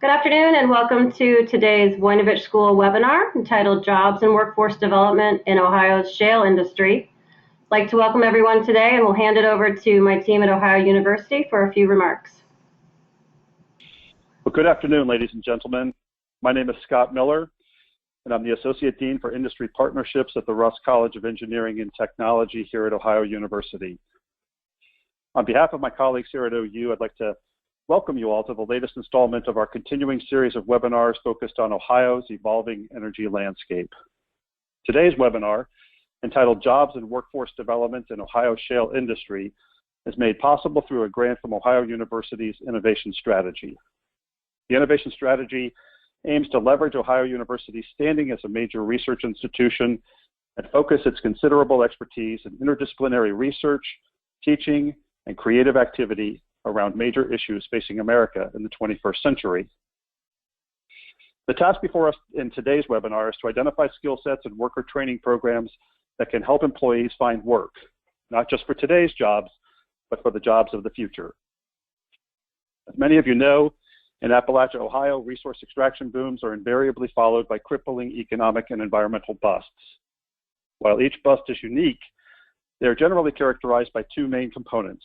Good afternoon and welcome to today's Voinovich School webinar entitled Jobs and Workforce Development in Ohio's Shale Industry. I'd like to welcome everyone today, and we'll hand it over to my team at Ohio University for a few remarks. Well, good afternoon, ladies and gentlemen. My name is Scott Miller, and I'm the Associate Dean for Industry Partnerships at the Russ College of Engineering and Technology here at Ohio University. On behalf of my colleagues here at OU, I'd like to welcome you all to the latest installment of our continuing series of webinars focused on Ohio's evolving energy landscape. Today's webinar, entitled Jobs and Workforce Development in Ohio's Shale Industry, is made possible through a grant from Ohio University's Innovation Strategy. The Innovation Strategy aims to leverage Ohio University's standing as a major research institution and focus its considerable expertise in interdisciplinary research, teaching, and creative activity around major issues facing America in the 21st century. The task before us in today's webinar is to identify skill sets and worker training programs that can help employees find work, not just for today's jobs, but for the jobs of the future. As many of you know, in Appalachia, Ohio, resource extraction booms are invariably followed by crippling economic and environmental busts. While each bust is unique, they are generally characterized by two main components: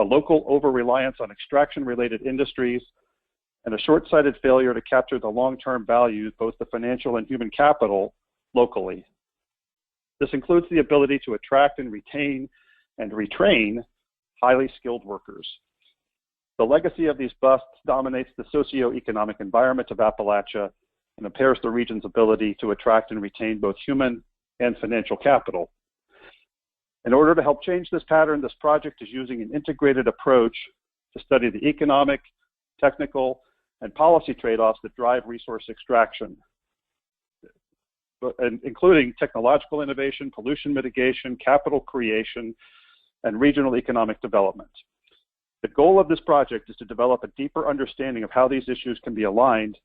a local over-reliance on extraction-related industries, and a short-sighted failure to capture the long-term value, both the financial and human capital, locally. This includes the ability to attract and retain and retrain highly skilled workers. The legacy of these busts dominates the socio-economic environment of Appalachia and impairs the region's ability to attract and retain both human and financial capital. In order to help change this pattern, this project is using an integrated approach to study the economic, technical, and policy trade-offs that drive resource extraction, including technological innovation, pollution mitigation, capital creation, and regional economic development. The goal of this project is to develop a deeper understanding of how these issues can be aligned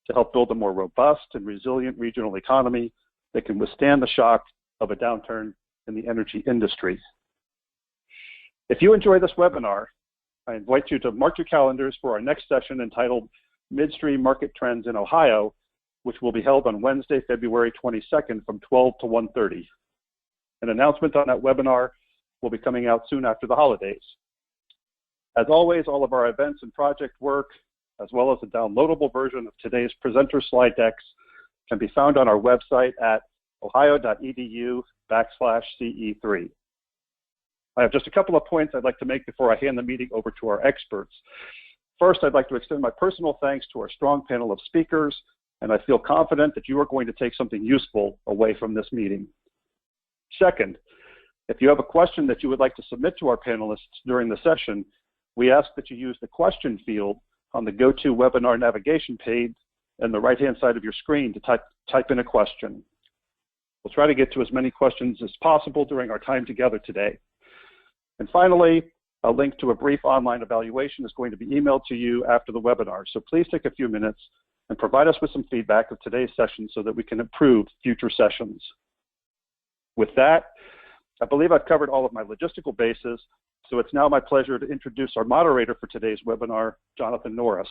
to help build a more robust and resilient regional economy that can withstand the shock of a downturn in the energy industry. If you enjoy this webinar, I invite you to mark your calendars for our next session entitled Midstream Market Trends in Ohio, which will be held on Wednesday, February 22nd from 12 to 1:30. An announcement on that webinar will be coming out soon after the holidays. As always, all of our events and project work, as well as a downloadable version of today's presenter slide decks, can be found on our website at ohio.edu/CE3. I have just a couple of points I'd like to make before I hand the meeting over to our experts. First, I'd like to extend my personal thanks to our strong panel of speakers, and I feel confident that you are going to take something useful away from this meeting. Second, if you have a question that you would like to submit to our panelists during the session, we ask that you use the question field on the GoToWebinar navigation page on the right-hand side of your screen to type in a question. We'll try to get to as many questions as possible during our time together today. And finally, a link to a brief online evaluation is going to be emailed to you after the webinar. So please take a few minutes and provide us with some feedback of today's session so that we can improve future sessions. With that, I believe I've covered all of my logistical bases, so it's now my pleasure to introduce our moderator for today's webinar, Jonathan Norris.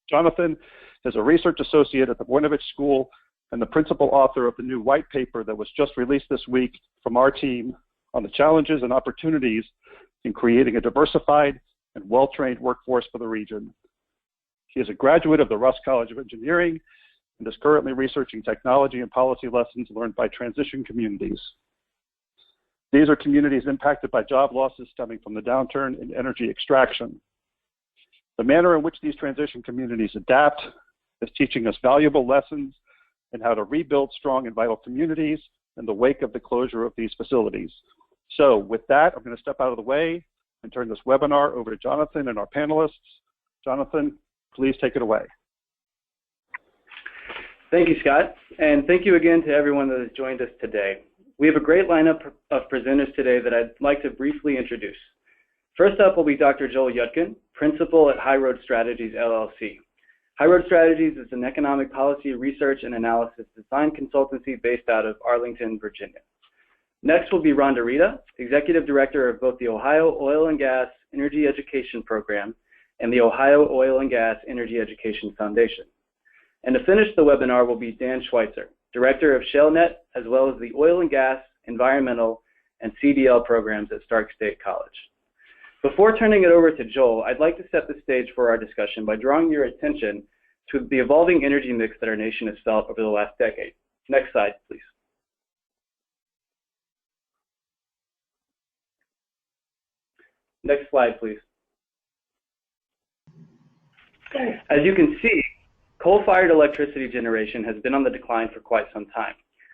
Jonathan is a research associate at the Voinovich School and the principal author of the new white paper that was just released this week from our team on the challenges and opportunities in creating a diversified and well-trained workforce for the region. He is a graduate of the Russ College of Engineering and is currently researching technology and policy lessons learned by transition communities. These are communities impacted by job losses stemming from the downturn in energy extraction. The manner in which these transition communities adapt is teaching us valuable lessons and how to rebuild strong and vital communities in the wake of the closure of these facilities. So with that, I'm going to step out of the way and turn this webinar over to Jonathan and our panelists. Jonathan, please take it away. Thank you, Scott, and thank you again to everyone that has joined us today. We have a great lineup of presenters today that I'd like to briefly introduce. First up will be Dr. Joel Yadkin, Principal at High Road Strategies, LLC. High Road Strategies is an economic policy research and analysis design consultancy based out of Arlington, Virginia. Next will be Rhonda Rita, Executive Director of both the Ohio Oil and Gas Energy Education Program and the Ohio Oil and Gas Energy Education Foundation. And to finish the webinar will be Dan Schweitzer, Director of ShaleNet, as well as the Oil and Gas, Environmental, and CDL programs at Stark State College. Before turning it over to Joel, I'd like to set the stage for our discussion by drawing your attention to the evolving energy mix that our nation has felt over the last decade. Next slide, please. Next slide, please. As you can see, coal-fired electricity generation has been on the decline for quite some time,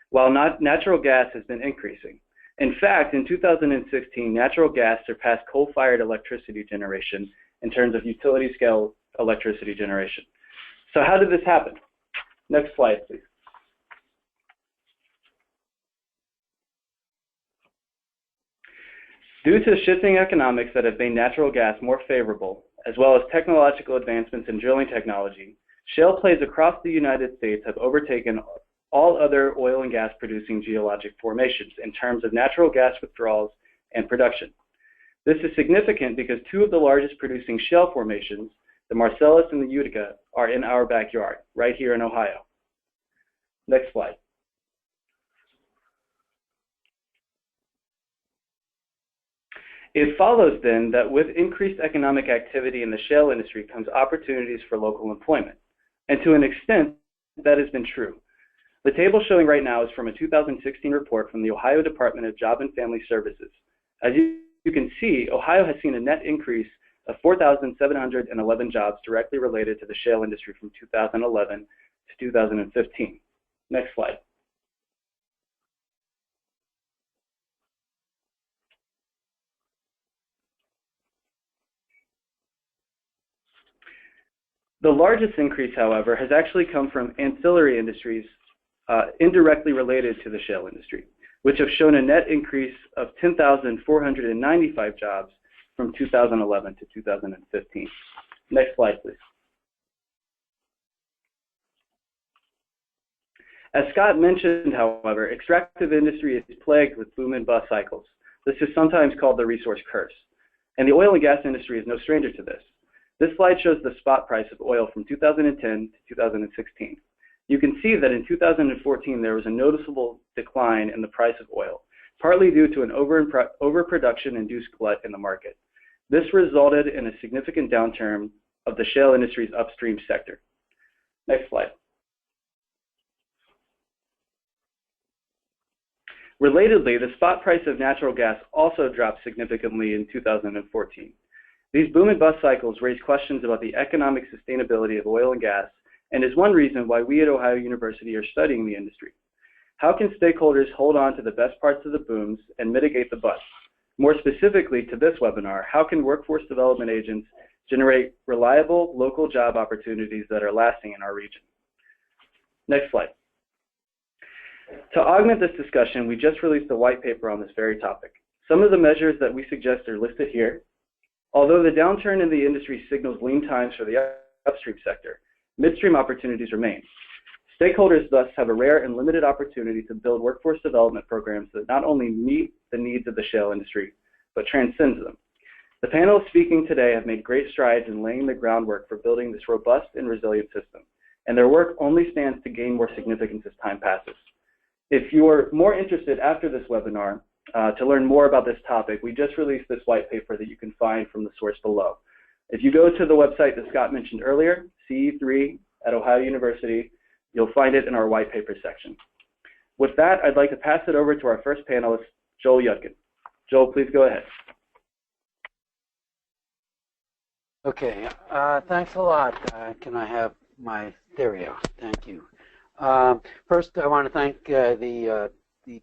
while natural gas has been increasing. In fact, in 2016, natural gas surpassed coal-fired electricity generation in terms of utility-scale electricity generation. So how did this happen? Next slide, please. Due to shifting economics that have made natural gas more favorable, as well as technological advancements in drilling technology, shale plays across the United States have overtaken all other oil and gas producing geologic formations in terms of natural gas withdrawals and production. This is significant because two of the largest producing shale formations, the Marcellus and the Utica, are in our backyard, right here in Ohio. Next slide. It follows then that with increased economic activity in the shale industry comes opportunities for local employment. And to an extent, that has been true. The table showing right now is from a 2016 report from the Ohio Department of Job and Family Services. As you can see, Ohio has seen a net increase of 4,711 jobs directly related to the shale industry from 2011 to 2015. Next slide. The largest increase, however, has actually come from ancillary industries indirectly related to the shale industry, which have shown a net increase of 10,495 jobs from 2011 to 2015. Next slide, please. As Scott mentioned, however, extractive industry is plagued with boom and bust cycles. This is sometimes called the resource curse, and the oil and gas industry is no stranger to this. This slide shows the spot price of oil from 2010 to 2016. You can see that in 2014 there was a noticeable decline in the price of oil, partly due to an overproduction-induced glut in the market. This resulted in a significant downturn of the shale industry's upstream sector. Next slide. Relatedly, the spot price of natural gas also dropped significantly in 2014. These boom and bust cycles raise questions about the economic sustainability of oil and gas, and is one reason why we at Ohio University are studying the industry. How can stakeholders hold on to the best parts of the booms and mitigate the busts? More specifically to this webinar, how can workforce development agents generate reliable local job opportunities that are lasting in our region? Next slide. To augment this discussion, we just released a white paper on this very topic. Some of the measures that we suggest are listed here. Although the downturn in the industry signals lean times for the upstream sector, midstream opportunities remain. Stakeholders thus have a rare and limited opportunity to build workforce development programs that not only meet the needs of the shale industry, but transcends them. The panel speaking today have made great strides in laying the groundwork for building this robust and resilient system, and their work only stands to gain more significance as time passes. If you are more interested after this webinar to learn more about this topic, we just released this white paper that you can find from the source below. If you go to the website that Scott mentioned earlier, CE3 at Ohio University, you'll find it in our white paper section. With that, I'd like to pass it over to our first panelist, Joel Yadkin. Joel, please go ahead. Okay, thanks a lot. Can I have my stereo? Thank you. First, I want to thank the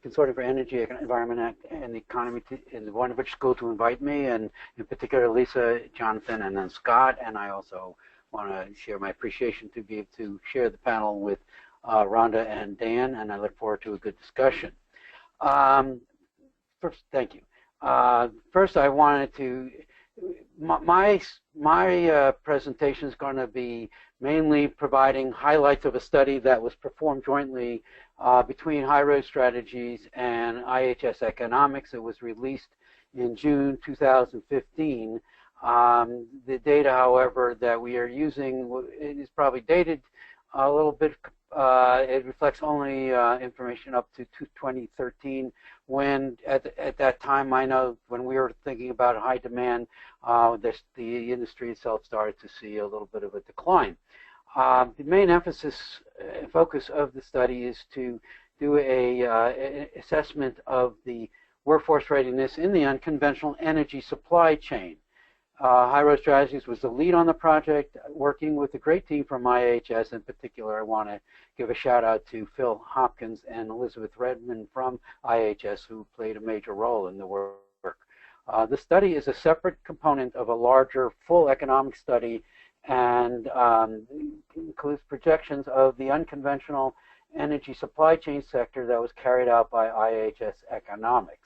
Consortium for Energy, Environment Act, and the Economy in the Wonderford School to invite me, and in particular Lisa, Jonathan, and then Scott. And I also want to share my appreciation to be able to share the panel with Rhonda and Dan, and I look forward to a good discussion. First, thank you. First, I wanted to, my presentation is going to be mainly providing highlights of a study that was performed jointly between High Road Strategies and IHS Economics. It was released in June 2015. The data, however, that we are using is probably dated a little bit. It reflects only information up to 2013, when at that time, I know when we were thinking about high demand, the industry itself started to see a little bit of a decline. The main focus of the study is to do an assessment of the workforce readiness in the unconventional energy supply chain. High Road Strategies was the lead on the project, working with a great team from IHS. In particular, I want to give a shout out to Phil Hopkins and Elizabeth Redmond from IHS, who played a major role in the work. The study is a separate component of a larger full economic study, and includes projections of the unconventional energy supply chain sector that was carried out by IHS Economics.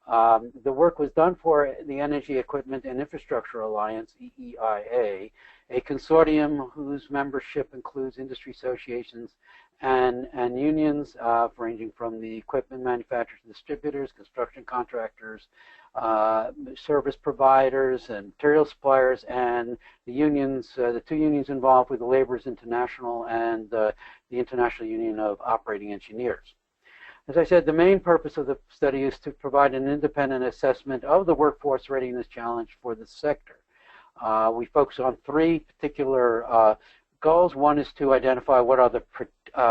The work was done for the Energy Equipment and Infrastructure Alliance, EEIA, a consortium whose membership includes industry associations and unions, ranging from the equipment manufacturers and distributors, construction contractors, service providers, and material suppliers, and the unions, the two unions involved with the Laborers International and the International Union of Operating Engineers. As I said, the main purpose of the study is to provide an independent assessment of the workforce readiness challenge for the sector. We focus on three particular goals. One is to identify what are the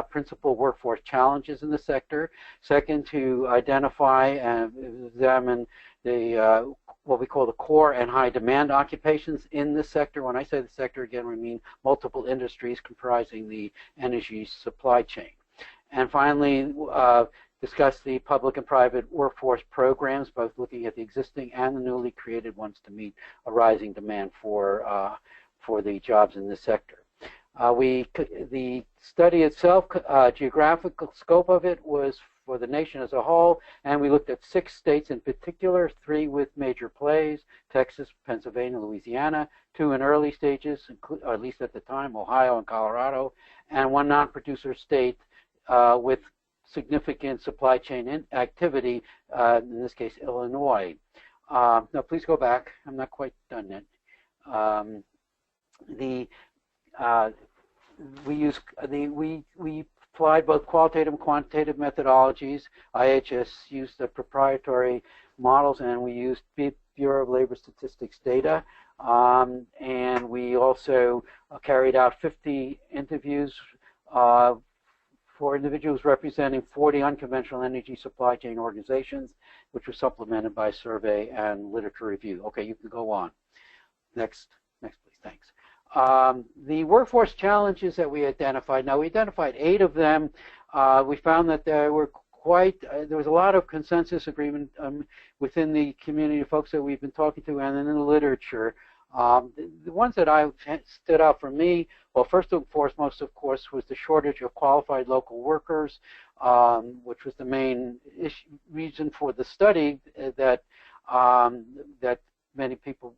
principal workforce challenges in the sector. Second, to identify and examine the what we call the core and high demand occupations in the sector. When I say the sector, again, we mean multiple industries comprising the energy supply chain. And finally, discuss the public and private workforce programs, both looking at the existing and the newly created ones to meet a rising demand for the jobs in this sector. The study itself, geographical scope of it was for the nation as a whole, and we looked at 6 states in particular, 3 with major plays: Texas, Pennsylvania, Louisiana, 2 in early stages, or at least at the time, Ohio and Colorado, and 1 non-producer state with significant supply chain activity, in this case, Illinois. Now, please go back. I'm not quite done yet. We applied both qualitative and quantitative methodologies. IHS used the proprietary models, and we used Bureau of Labor Statistics data. And we also carried out 50 interviews for individuals representing 40 unconventional energy supply chain organizations, which was supplemented by survey and literature review. Okay, you can go on. Next please, thanks. The workforce challenges that we identified, now we identified 8 of them. We found that there was a lot of consensus agreement within the community of folks that we've been talking to and in the literature. The ones that stood out for me, well, first and foremost, of course, was the shortage of qualified local workers, which was the main reason for the study that many people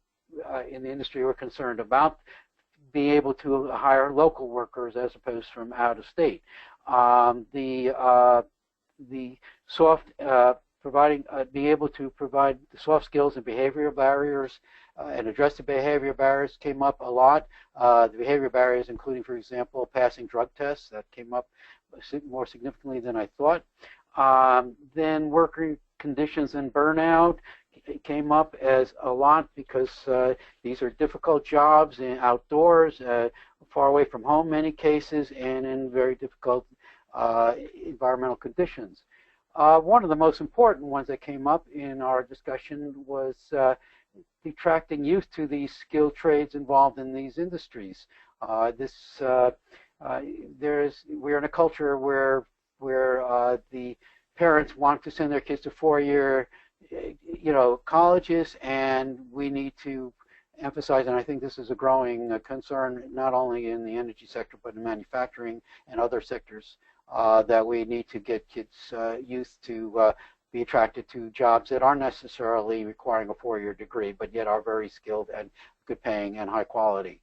in the industry were concerned about, being able to hire local workers as opposed from out of state. Being able to provide the soft skills and behavioral barriers and address the behavior barriers came up a lot. The behavior barriers, including, for example, passing drug tests, that came up more significantly than I thought. Then working conditions and burnout came up as a lot because these are difficult jobs outdoors, far away from home in many cases, and in very difficult environmental conditions. One of the most important ones that came up in our discussion was attracting youth to these skilled trades involved in these industries. We're in a culture where the parents want to send their kids to 4-year colleges, and we need to emphasize, and I think this is a growing concern not only in the energy sector but in manufacturing and other sectors, that we need to get youth to be attracted to jobs that aren't necessarily requiring a 4-year degree, but yet are very skilled and good paying and high quality.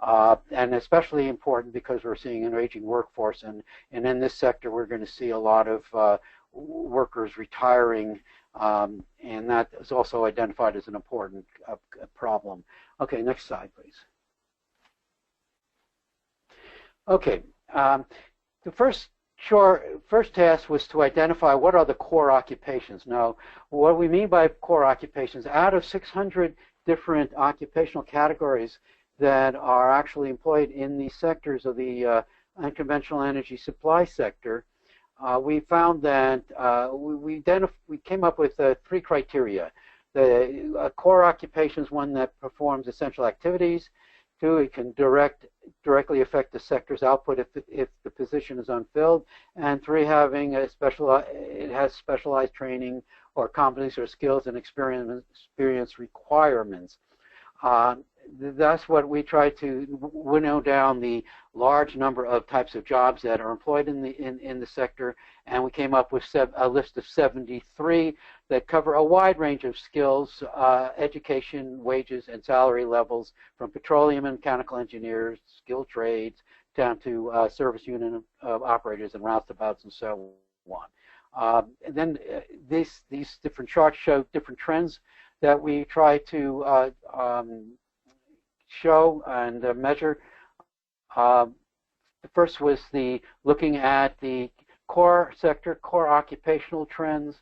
And especially important because we're seeing an aging workforce, and in this sector we're going to see a lot of workers retiring And that is also identified as an important problem. Okay, next slide, please. Okay, the first task was to identify what are the core occupations. Now, what we mean by core occupations, out of 600 different occupational categories that are actually employed in the sectors of the unconventional energy supply sector, we found that we came up with 3 criteria. The core occupation is one that performs essential activities. 2, it can directly affect the sector's output if the position is unfilled. And 3, having it has specialized training or competencies or skills and experience requirements. That's what we try to winnow down the large number of types of jobs that are employed in the sector, and we came up with a list of 73 that cover a wide range of skills, education, wages, and salary levels, from petroleum and mechanical engineers, skilled trades, down to service unit operators and roustabouts and so on. And then these different charts show different trends that we try to show and measure. The first was looking at the core sector, core occupational trends.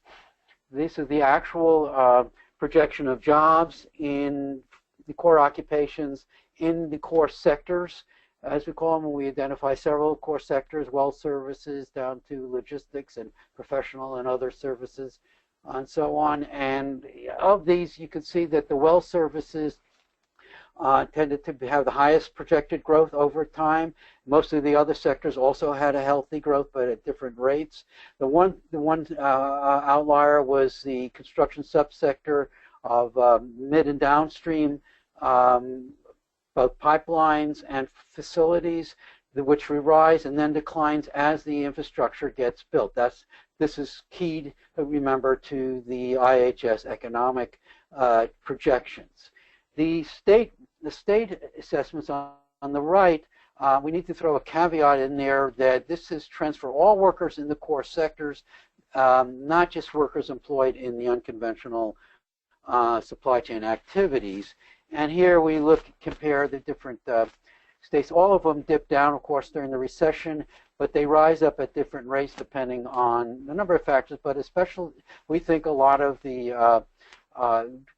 This is the actual projection of jobs in the core occupations in the core sectors, as we call them. We identify several core sectors, well services down to logistics and professional and other services and so on. And of these, you can see that the well services tended to have the highest projected growth over time. Most of the other sectors also had a healthy growth, but at different rates. The one outlier was the construction subsector of mid and downstream, both pipelines and facilities, which rise and then declines as the infrastructure gets built. This is key to remember to the IHS economic projections. The state assessments on the right, we need to throw a caveat in there that this is trends for all workers in the core sectors, not just workers employed in the unconventional supply chain activities. And here we compare the different states. All of them dip down, of course, during the recession, but they rise up at different rates depending on a number of factors, but especially we think a lot of the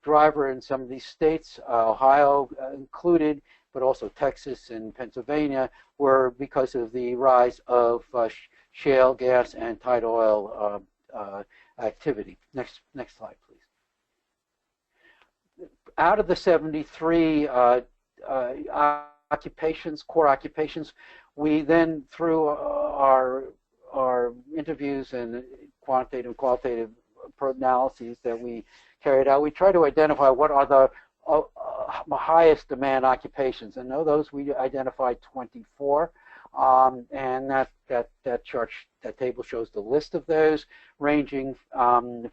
driver in some of these states, Ohio included, but also Texas and Pennsylvania, were because of the rise of shale gas and tight oil activity. Next slide, please. Out of the 73 occupations, core occupations, we then, through our interviews and quantitative and qualitative analyses that we carried out, we try to identify what are the highest demand occupations. And of those, we identified 24. And that table shows the list of those, ranging from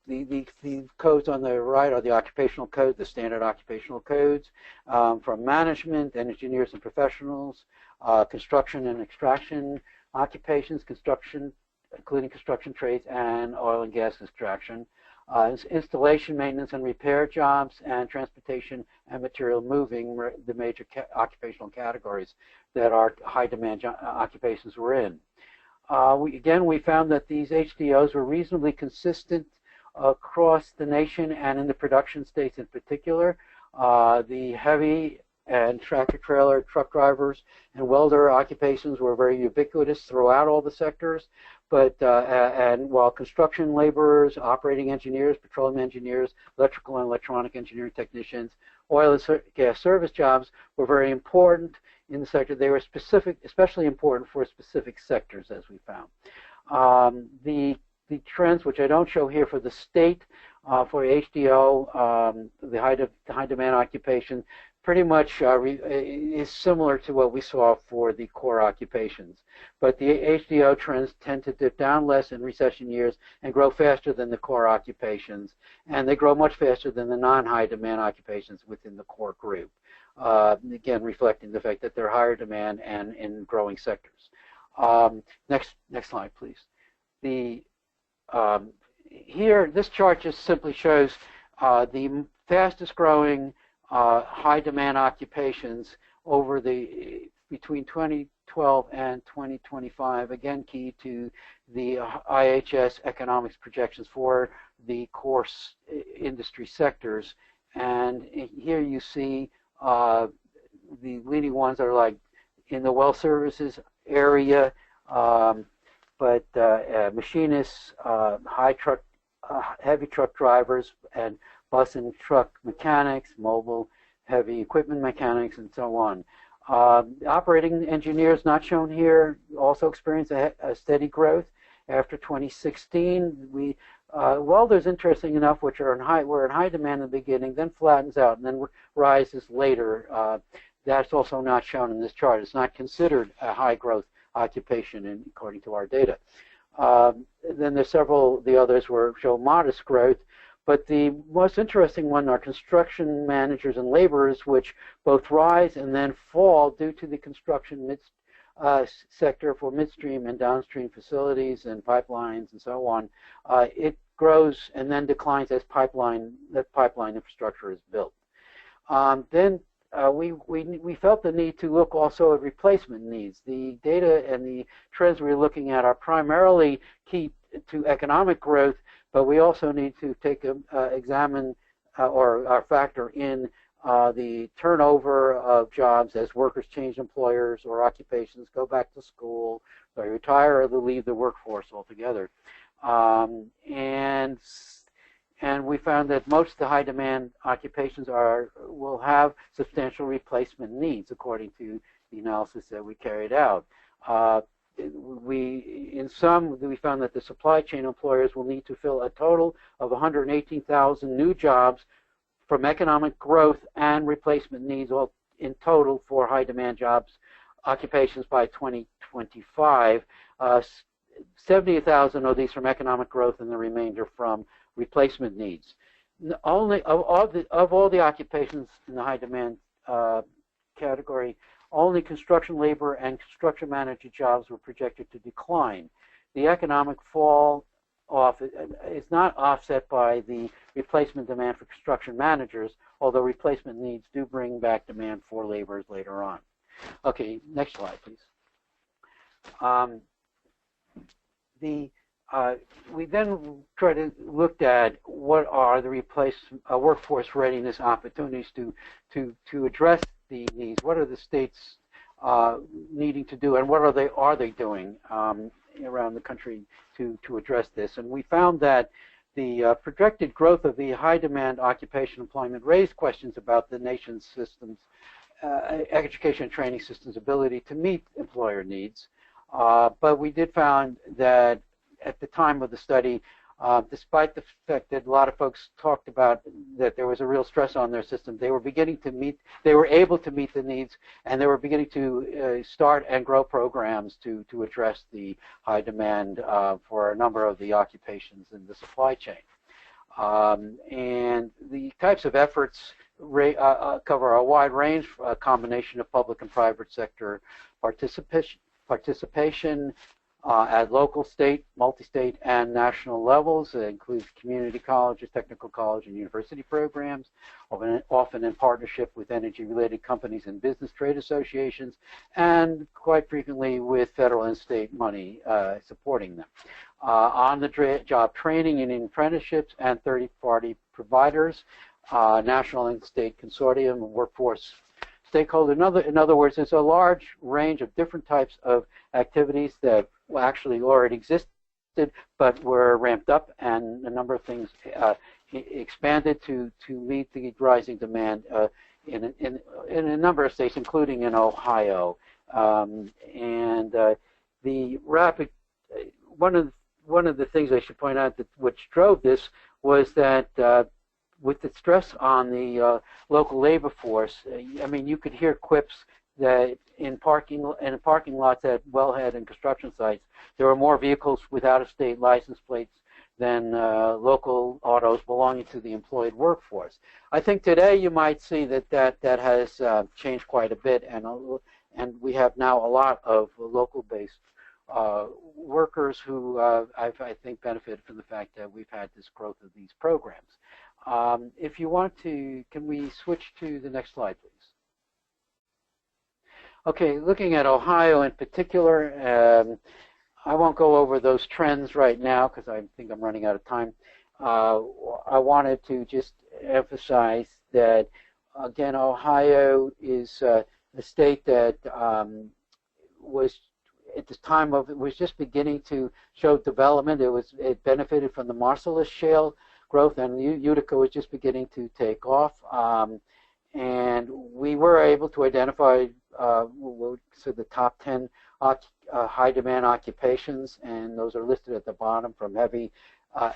the codes on the right are the occupational codes, the standard occupational codes, from management, engineers and professionals, construction and extraction occupations, including construction trades and oil and gas extraction, installation, maintenance, and repair jobs, and transportation and material moving, the major occupational categories that our high demand occupations were in. We found that these HDOs were reasonably consistent across the nation and in the production states in particular. The heavy and tractor-trailer truck drivers and welder occupations were very ubiquitous throughout all the sectors. But and while construction laborers, operating engineers, petroleum engineers, electrical and electronic engineering technicians, oil and gas service jobs were very important in the sector, they were especially important for specific sectors, as we found. The trends, which I don't show here for the state, for HDO, the high demand occupation, pretty much is similar to what we saw for the core occupations. But the HDO trends tend to dip down less in recession years and grow faster than the core occupations. And they grow much faster than the non-high demand occupations within the core group. Again, reflecting the fact that they're higher demand and in growing sectors. Next slide, please. Here, this chart just simply shows the fastest growing high demand occupations over between 2012 and 2025, again key to the IHS economics projections for the core industry sectors. And here you see the leading ones are like in the well services area, but machinists, heavy truck drivers, and bus and truck mechanics, mobile heavy equipment mechanics, and so on. Operating engineers, not shown here, also experienced a steady growth after 2016. Welders, interesting enough, which were in high demand in the beginning, then flattens out and then rises later. That's also not shown in this chart. It's not considered a high growth occupation according to our data. Then there's several, the others show modest growth, but the most interesting one are construction managers and laborers, which both rise and then fall due to the construction sector for midstream and downstream facilities and pipelines and so on. It grows and then declines as pipeline infrastructure is built. Then we felt the need to look also at replacement needs. The data and the trends we're looking at are primarily key to economic growth, but we also need to examine or factor in the turnover of jobs as workers change employers or occupations, go back to school, or retire, or leave the workforce altogether. And we found that most of the high demand occupations will have substantial replacement needs according to the analysis that we carried out. In some, we found that the supply chain employers will need to fill a total of 118,000 new jobs from economic growth and replacement needs all in total for high demand jobs occupations by 2025. 70,000 of these from economic growth and the remainder from replacement needs. Only of all the occupations in the high demand category, only construction labor and construction manager jobs were projected to decline. The economic fall off is not offset by the replacement demand for construction managers, although replacement needs do bring back demand for laborers later on. Okay, next slide, please. We then try to look at what are the workforce readiness opportunities to address the needs. What are the states needing to do, and what are they doing around the country to address this? And we found that the projected growth of the high demand occupation employment raised questions about the nation's systems, education and training systems' ability to meet employer needs. But we did find that at the time of the study, despite the fact that a lot of folks talked about that there was a real stress on their system, they were able to meet the needs, and they were beginning to start and grow programs to address the high demand for a number of the occupations in the supply chain. And the types of efforts cover a wide range, a combination of public and private sector participation at local, state, multi-state, and national levels. It includes community colleges, technical college, and university programs, often in partnership with energy-related companies and business trade associations, and quite frequently with federal and state money supporting them. On-the-job training and apprenticeships and third-party providers, national and state consortium, workforce stakeholder. In other words, there's a large range of different types of activities that actually already existed but were ramped up, and a number of things expanded to meet the rising demand in a number of states, including in Ohio. The rapid one of the things I should point out that which drove this was that with the stress on the local labor force, I mean, you could hear quips that in parking lots at wellhead and construction sites, there were more vehicles with out-of-state license plates than local autos belonging to the employed workforce. I think today you might see that has changed quite a bit, and we have now a lot of local-based workers who I think benefit from the fact that we've had this growth of these programs. If you want to, can we switch to the next slide, please? Okay, looking at Ohio in particular, I won't go over those trends right now because I think I'm running out of time. I wanted to just emphasize that, again, Ohio is a state that was, at the time of it, was just beginning to show development. It benefited from the Marcellus shale growth, and Utica was just beginning to take off. And we were able to identify so the top 10 high demand occupations, and those are listed at the bottom, from heavy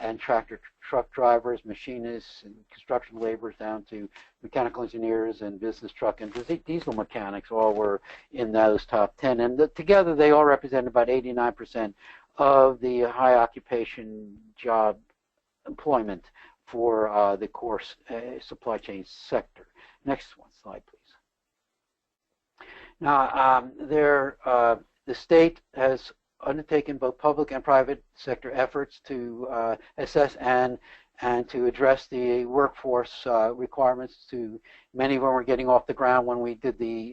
and tractor truck drivers, machinists, and construction laborers down to mechanical engineers and business truck and diesel mechanics. All were in those top 10, and together they all represent about 89% of the high occupation job employment for the core supply chain sector. Next one slide, please. Now, the state has undertaken both public and private sector efforts to assess and to address the workforce requirements. Many of them were getting off the ground when we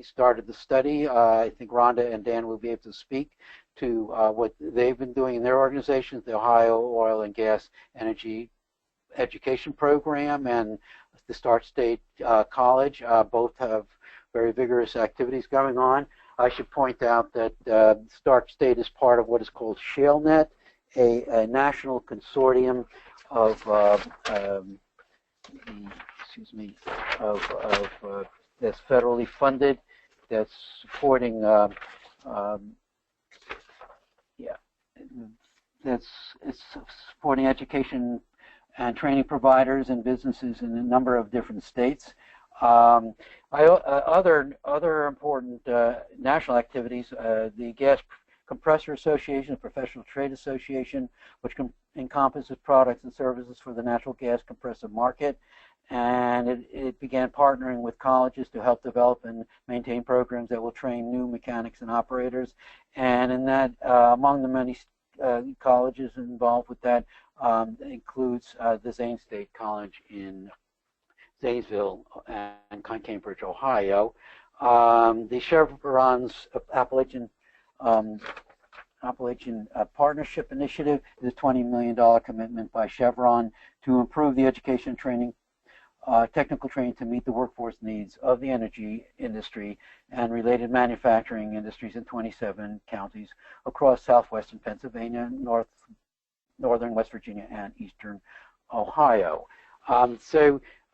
started the study. I think Rhonda and Dan will be able to speak to what they've been doing in their organizations, the Ohio Oil and Gas Energy Education Program and the Stark State College. Both have very vigorous activities going on. I should point out that Stark State is part of what is called ShaleNet, a national consortium of that's federally funded, that's supporting it's supporting education and training providers and businesses in a number of different states. Other important national activities, the Gas Compressor Association, the Professional Trade Association, which encompasses products and services for the natural gas compressor market, and it began partnering with colleges to help develop and maintain programs that will train new mechanics and operators. And in that, among the many colleges involved with that, includes the Zane State College in Zanesville and Cambridge, Ohio. The Chevron's Appalachian Partnership Initiative is a $20 million commitment by Chevron to improve the education training, technical training to meet the workforce needs of the energy industry and related manufacturing industries in 27 counties across southwestern Pennsylvania, northern West Virginia, and eastern Ohio.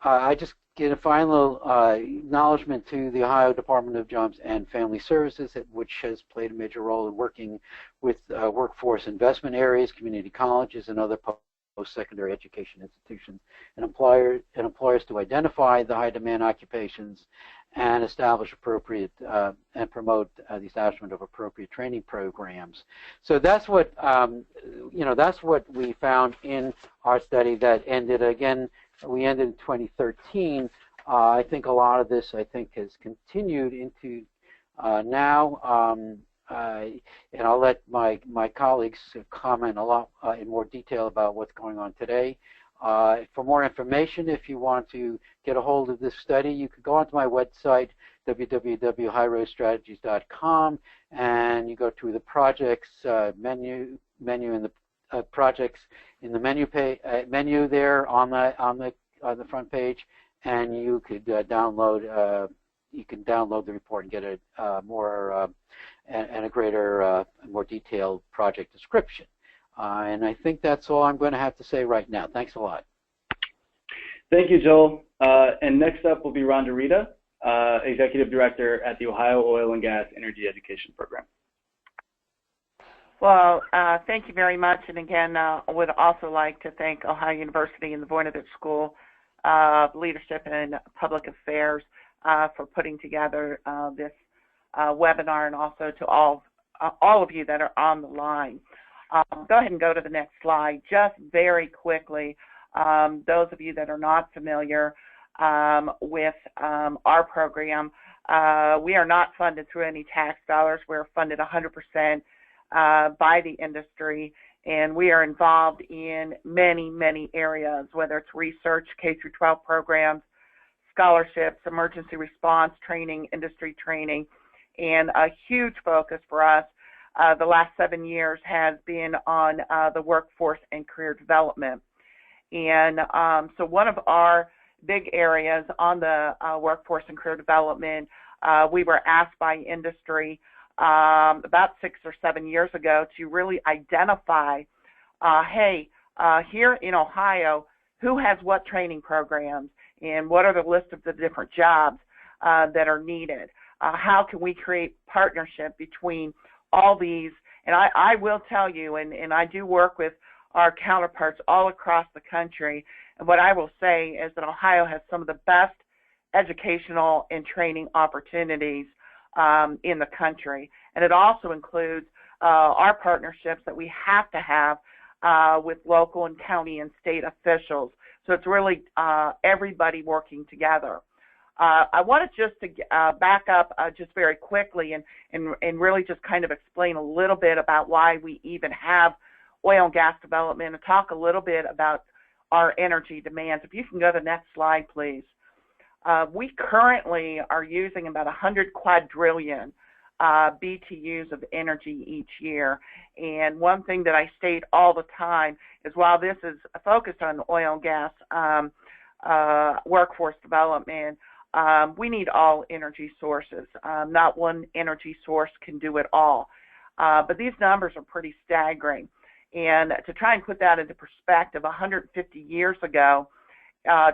I just get a final acknowledgement to the Ohio Department of Jobs and Family Services, which has played a major role in working with workforce investment areas, community colleges, and other post-secondary education institutions and employers to identify the high-demand occupations and establish appropriate and promote the establishment of appropriate training programs. So that's what that's what we found in our study that ended. Again, we ended in 2013. I think a lot of this has continued into now. And I'll let my colleagues comment a lot in more detail about what's going on today. For more information, if you want to get a hold of this study, you can go onto my website, www.highroadstrategies.com, and you go to the projects menu in the projects in the menu there on the front page, and you could download the report and get a more and a greater, more detailed project description. And I think that's all I'm going to have to say right now. Thanks a lot. Thank you, Joel. And next up will be Rhonda Rita, Executive Director at the Ohio Oil and Gas Energy Education Program. Well, thank you very much. And again, I would also like to thank Ohio University and the Voinovich School of Leadership and Public Affairs for putting together this webinar, and also to all of you that are on the line. Go ahead and go to the next slide. Just very quickly, those of you that are not familiar with our program, we are not funded through any tax dollars. We're funded 100% by the industry, and we are involved in many, many areas, whether it's research, K through 12 programs, scholarships, emergency response training, industry training, and a huge focus for us the last 7 years has been on the workforce and career development. And so one of our big areas on the workforce and career development, we were asked by industry about 6 or 7 years ago to really identify, hey, here in Ohio, who has what training programs and what are the list of the different jobs that are needed? How can we create partnership between all these? And I will tell you, and I do work with our counterparts all across the country, and what I will say is that Ohio has some of the best educational and training opportunities in the country. And it also includes our partnerships that we have to have with local and county and state officials. So it's really everybody working together. I wanted just to back up just very quickly and really just kind of explain a little bit about why we even have oil and gas development and talk a little bit about our energy demands. If you can go to the next slide, please. We currently are using about 100 quadrillion BTUs of energy each year. And one thing that I state all the time is while this is focused on oil and gas workforce development, we need all energy sources. Not one energy source can do it all. But these numbers are pretty staggering. And to try and put that into perspective, 150 years ago,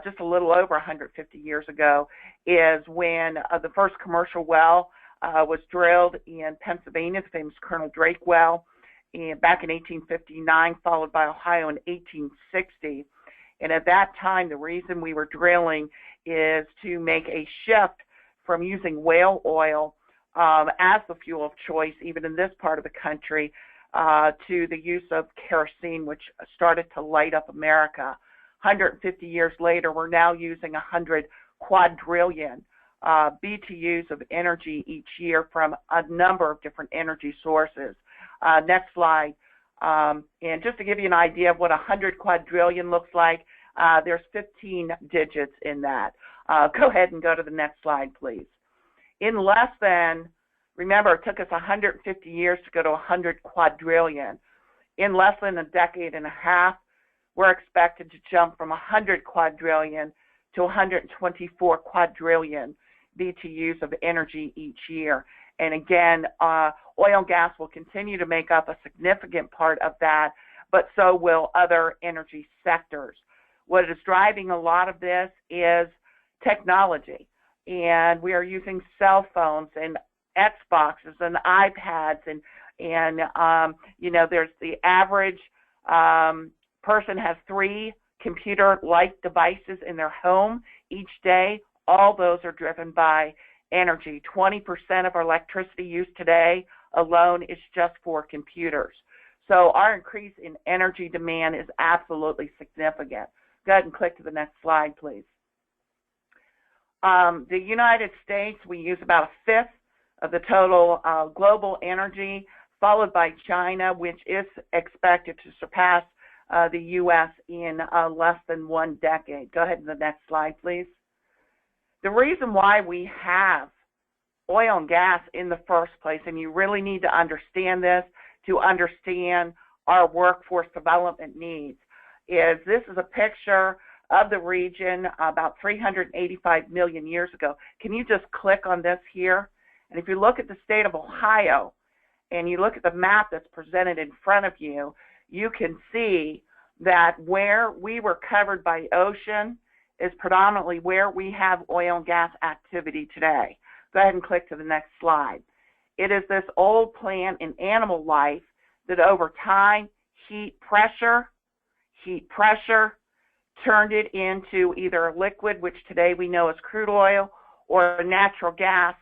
just a little over 150 years ago, is when the first commercial well was drilled in Pennsylvania, the famous Colonel Drake well, back in 1859, followed by Ohio in 1860. And at that time, the reason we were drilling is to make a shift from using whale oil as the fuel of choice, even in this part of the country, to the use of kerosene, which started to light up America. 150 years later, we're now using 100 quadrillion BTUs of energy each year from a number of different energy sources. Next slide. And just to give you an idea of what 100 quadrillion looks like, there's 15 digits in that. Go ahead and go to the next slide, please. In less than, remember, it took us 150 years to go to 100 quadrillion. In less than a decade and a half, we're expected to jump from 100 quadrillion to 124 quadrillion BTUs of energy each year. And again, oil and gas will continue to make up a significant part of that, but so will other energy sectors. What is driving a lot of this is technology. And we are using cell phones and Xboxes and iPads and you know, there's the average person has 3 computer-like devices in their home each day. All those are driven by energy. 20% of our electricity use today alone is just for computers. So our increase in energy demand is absolutely significant. Go ahead and click to the next slide, please. The United States, we use about 1/5 of the total global energy, followed by China, which is expected to surpass the U.S. in less than 1 decade. Go ahead to the next slide, please. The reason why we have oil and gas in the first place, and you really need to understand this to understand our workforce development needs, is this is a picture of the region about 385 million years ago. Can you just click on this here? And if you look at the state of Ohio and you look at the map that's presented in front of you, you can see that where we were covered by ocean is predominantly where we have oil and gas activity today. Go ahead and click to the next slide. It is this old plant and animal life that over time, heat pressure turned it into either a liquid, which today we know as crude oil, or natural gas,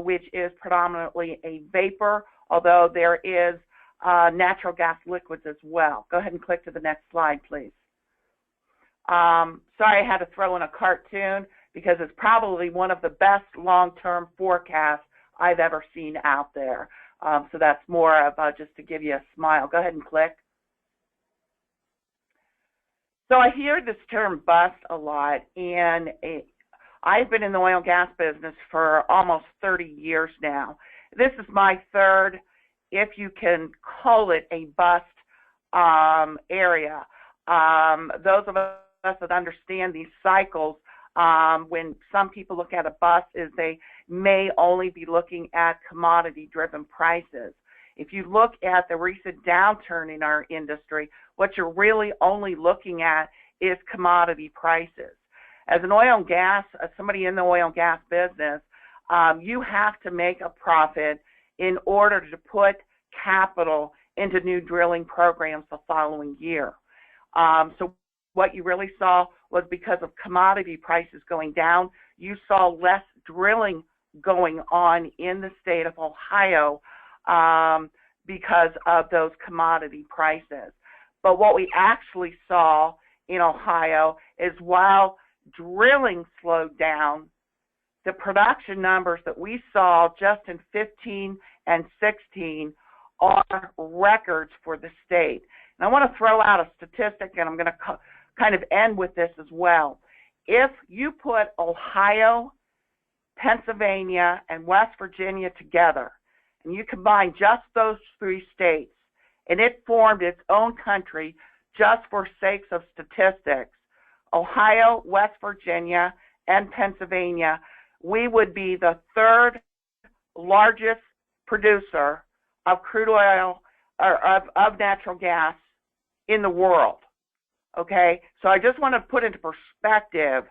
which is predominantly a vapor, although there is natural gas liquids as well. Go ahead and click to the next slide, please. Sorry I had to throw in a cartoon because it's probably one of the best long-term forecasts I've ever seen out there. So that's more of just to give you a smile. Go ahead and click. So I hear this term bust a lot, and I've been in the oil and gas business for almost 30 years now. This is my third, if you can call it a bust area. Those of us that understand these cycles, when some people look at a bust, is they may only be looking at commodity-driven prices. If you look at the recent downturn in our industry, what you're really only looking at is commodity prices. As an oil and gas, somebody in the oil and gas business, you have to make a profit in order to put capital into new drilling programs the following year. So what you really saw was, because of commodity prices going down, you saw less drilling going on in the state of Ohio because of those commodity prices. But what we actually saw in Ohio is, while drilling slowed down, the production numbers that we saw just in 15 and 16 are records for the state. And I want to throw out a statistic, and I'm going to kind of end with this as well. If you put Ohio, Pennsylvania, and West Virginia together, and you combine just those three states, and it formed its own country just for sakes of statistics, Ohio, West Virginia, and Pennsylvania, we would be the third largest producer of crude oil, or of natural gas in the world. Okay, so I just want to put into perspective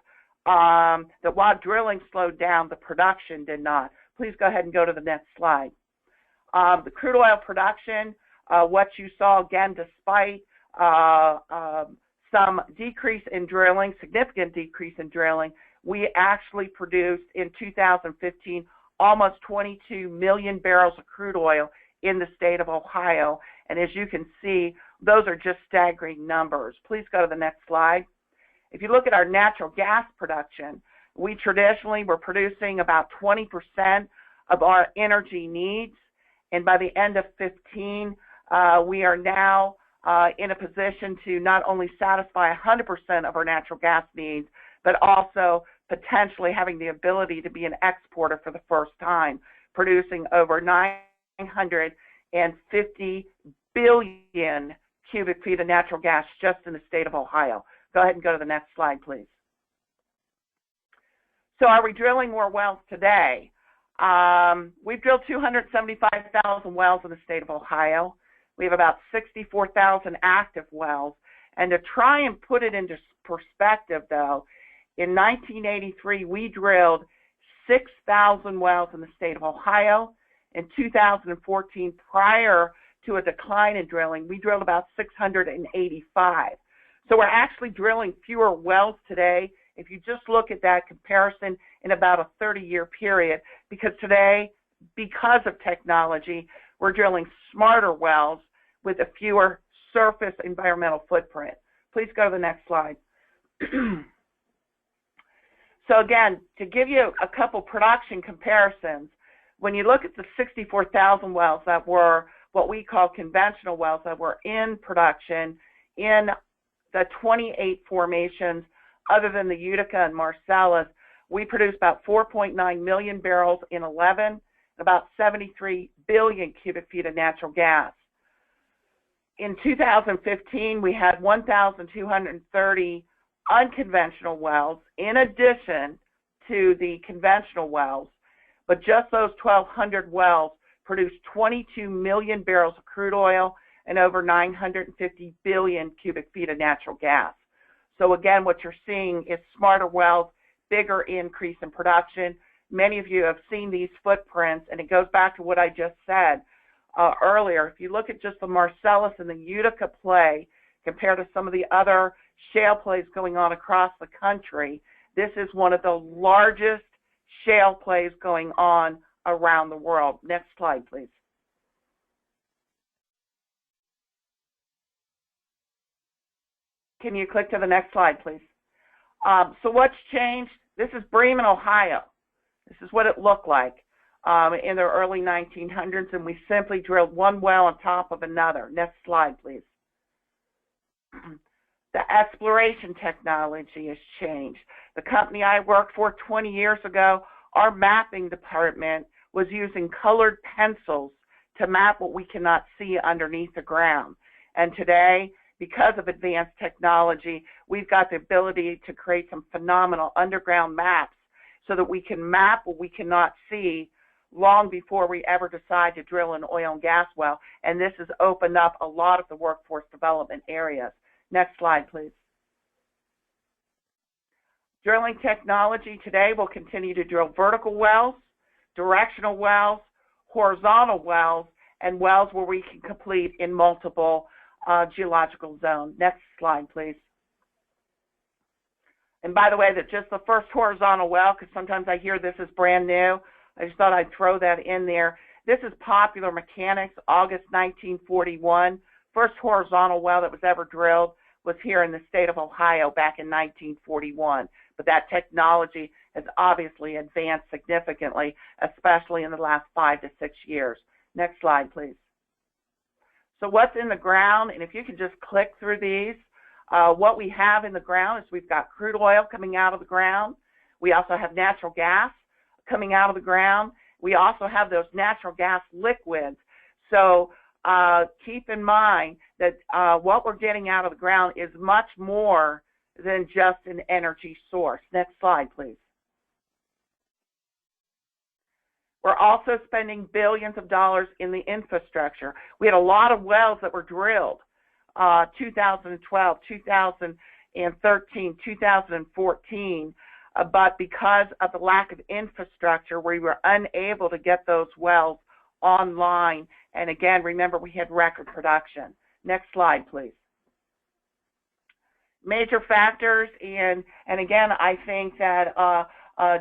that while drilling slowed down, the production did not. Please go ahead and go to the next slide. The crude oil production, what you saw, again, despite some decrease in drilling, significant decrease in drilling, we actually produced in 2015 almost 22 million barrels of crude oil in the state of Ohio. And as you can see, those are just staggering numbers. Please go to the next slide. If you look at our natural gas production, we traditionally were producing about 20% of our energy needs. And by the end of 15, we are now in a position to not only satisfy 100% of our natural gas needs, but also potentially having the ability to be an exporter for the first time, producing over 950 billion cubic feet of natural gas just in the state of Ohio. Go ahead and go to the next slide, please. So are we drilling more wells today? We've drilled 275,000 wells in the state of Ohio. We have about 64,000 active wells. And to try and put it into perspective, though, in 1983, we drilled 6,000 wells in the state of Ohio. In 2014, prior to a decline in drilling, we drilled about 685. So we're actually drilling fewer wells today if you just look at that comparison in about a 30-year period, because today, because of technology, we're drilling smarter wells with a fewer surface environmental footprint. Please go to the next slide. So again, to give you a couple production comparisons, when you look at the 64,000 wells that were what we call conventional wells that were in production in the 28 formations other than the Utica and Marcellus, we produced about 4.9 million barrels in 11, about 73 billion cubic feet of natural gas. In 2015, we had 1,230 unconventional wells in addition to the conventional wells, but just those 1,200 wells produced 22 million barrels of crude oil and over 950 billion cubic feet of natural gas. So again, what you're seeing is smarter wells, bigger increase in production. Many of you have seen these footprints, and it goes back to what I just said earlier. If you look at just the Marcellus and the Utica play compared to some of the other shale plays going on across the country, this is one of the largest shale plays going on around the world. Next slide, please. Can you click to the next slide, please? So what's changed? This is Bremen, Ohio. This is what it looked like. in the early 1900s, and we simply drilled one well on top of another. Next slide, please. The exploration technology has changed. The company I worked for 20 years ago, our mapping department was using colored pencils to map what we cannot see underneath the ground. And today, because of advanced technology, we've got the ability to create some phenomenal underground maps so that we can map what we cannot see long before we ever decide to drill an oil and gas well. And this has opened up a lot of the workforce development areas. Next slide, please. Drilling technology today will continue to drill vertical wells, directional wells, horizontal wells, and wells where we can complete in multiple geological zones. Next slide, please. And by the way, that's just the first horizontal well, because sometimes I hear this is brand new. I just thought I'd throw that in there. This is Popular Mechanics, August 1941. First horizontal well that was ever drilled was here in the state of Ohio back in 1941. But that technology has obviously advanced significantly, especially in the last 5 to 6 years. Next slide, please. So what's in the ground, and if you can just click through these, what we have in the ground is we've got crude oil coming out of the ground. We also have natural gas coming out of the ground. We also have those natural gas liquids. So keep in mind that what we're getting out of the ground is much more than just an energy source. Next slide, please. We're also spending billions of dollars in the infrastructure. We had a lot of wells that were drilled 2012, 2013, 2014, but because of the lack of infrastructure, we were unable to get those wells online. And again, remember, we had record production. Next slide, please. Major factors, and again, I think that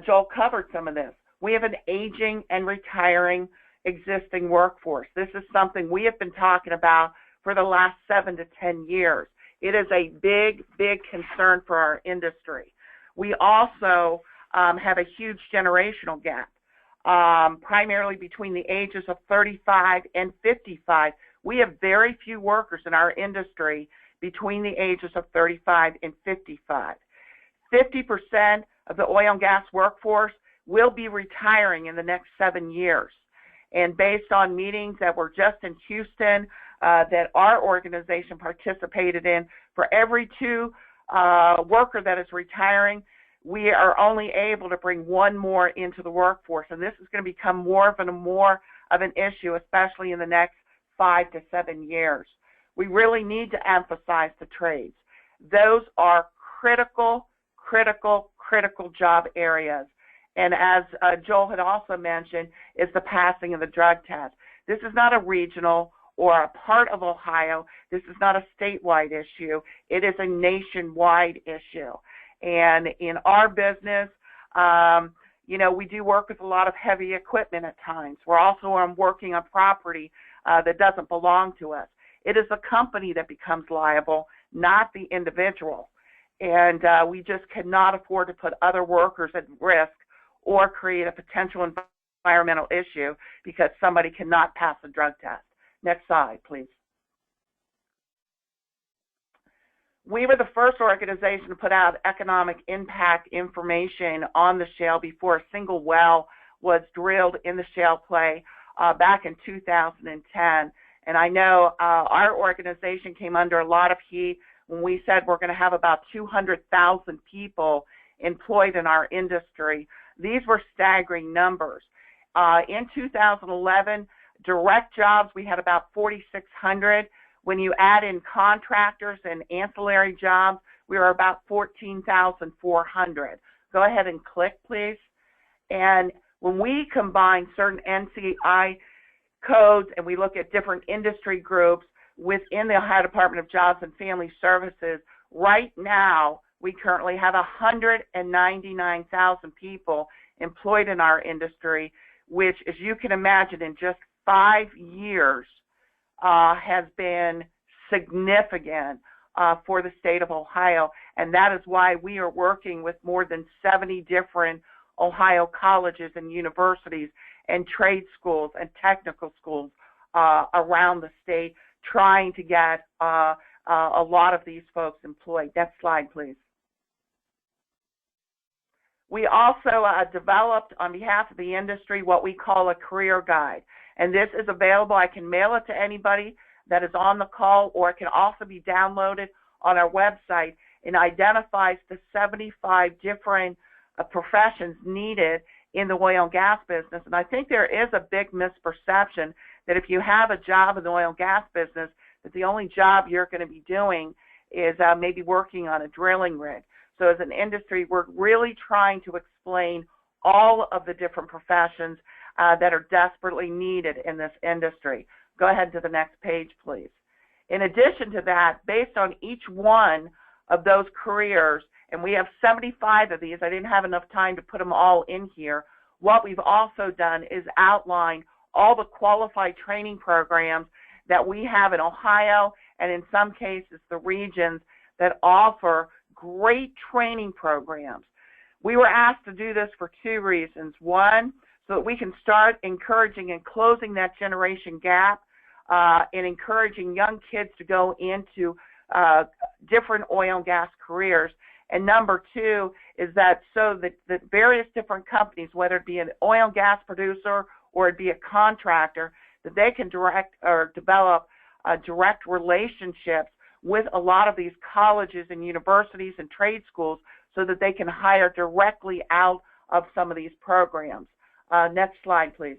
Joel covered some of this. We have an aging and retiring existing workforce. This is something we have been talking about for the last 7 to 10 years. It is a big, big concern for our industry. We also have a huge generational gap, primarily between the ages of 35 and 55. We have very few workers in our industry between the ages of 35 and 55. 50% of the oil and gas workforce will be retiring in the next 7 years. And based on meetings that were just in Houston that our organization participated in, for every 2 worker that is retiring, we are only able to bring 1 more into the workforce. And this is going to become more of an issue, especially in the next 5 to 7 years. We really need to emphasize the trades. Those are critical job areas. And as Joel had also mentioned, is the passing of the drug test. This is not a regional or a part of Ohio. This is not a statewide issue. It is a nationwide issue. And in our business, we do work with a lot of heavy equipment at times. We're also working on property that doesn't belong to us. It is the company that becomes liable, not the individual. And we just cannot afford to put other workers at risk or create a potential environmental issue because somebody cannot pass a drug test. Next slide, please. We were the first organization to put out economic impact information on the shale before a single well was drilled in the shale play back in 2010. And I know our organization came under a lot of heat when we said we're going to have about 200,000 people employed in our industry. These were staggering numbers. In 2011, direct jobs, we had about 4,600. When you add in contractors and ancillary jobs, we were about 14,400. Go ahead and click, please. And when we combine certain NCI codes and we look at different industry groups within the Ohio Department of Jobs and Family Services, right now we currently have 199,000 people employed in our industry, which, as you can imagine, in just 5 years has been significant for the state of Ohio. And that is why we are working with more than 70 different Ohio colleges and universities and trade schools and technical schools around the state, trying to get a lot of these folks employed. Next slide, please. We also developed, on behalf of the industry, what we call a career guide. And this is available. I can mail it to anybody that is on the call, or it can also be downloaded on our website, and identifies the 75 different professions needed in the oil and gas business. And I think there is a big misperception that if you have a job in the oil and gas business, that the only job you're going to be doing is maybe working on a drilling rig. So as an industry, we're really trying to explain all of the different professions that are desperately needed in this industry. Go ahead to the next page, please. In addition to that, based on each one of those careers, and we have 75 of these, I didn't have enough time to put them all in here, what we've also done is outline all the qualified training programs that we have in Ohio, and in some cases the regions that offer great training programs. We were asked to do this for two reasons. One, so that we can start encouraging and closing that generation gap and encouraging young kids to go into different oil and gas careers. And number two is that so that the various different companies, whether it be an oil and gas producer or it be a contractor, that they can direct or develop direct relationships with a lot of these colleges and universities and trade schools so that they can hire directly out of some of these programs. Next slide, please.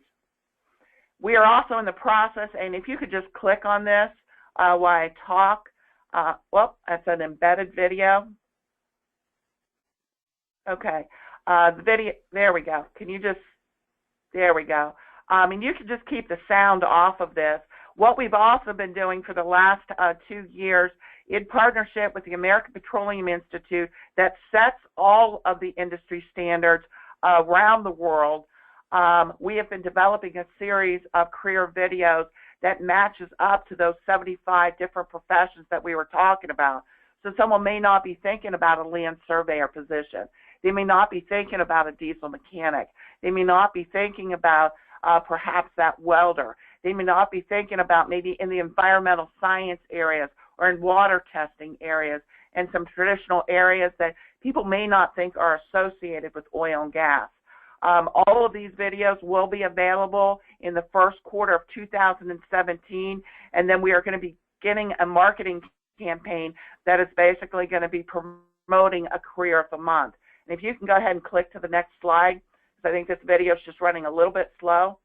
We are also in the process, and if you could just click on this while I talk. Well, that's an embedded video. Okay. The video, there we go. Can you just, there we go. And you can just keep the sound off of this. What we've also been doing for the last 2 years in partnership with the American Petroleum Institute that sets all of the industry standards around the world, we have been developing a series of career videos that matches up to those 75 different professions that we were talking about. So someone may not be thinking about a land surveyor position. They may not be thinking about a diesel mechanic. They may not be thinking about perhaps that welder. They may not be thinking about maybe in the environmental science areas or in water testing areas and some traditional areas that people may not think are associated with oil and gas. All of these videos will be available in the first quarter of 2017, and then we are going to be beginning a marketing campaign that is basically going to be promoting a career of the month. And if you can go ahead and click to the next slide, because I think this video is just running a little bit slow.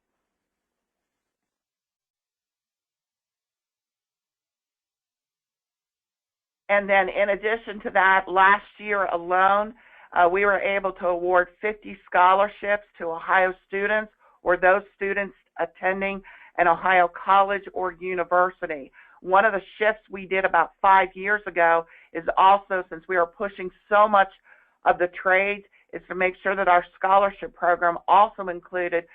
And then in addition to that, last year alone, we were able to award 50 scholarships to Ohio students or those students attending an Ohio college or university. One of the shifts we did about 5 years ago is also, since we are pushing so much of the trades, is to make sure that our scholarship program also included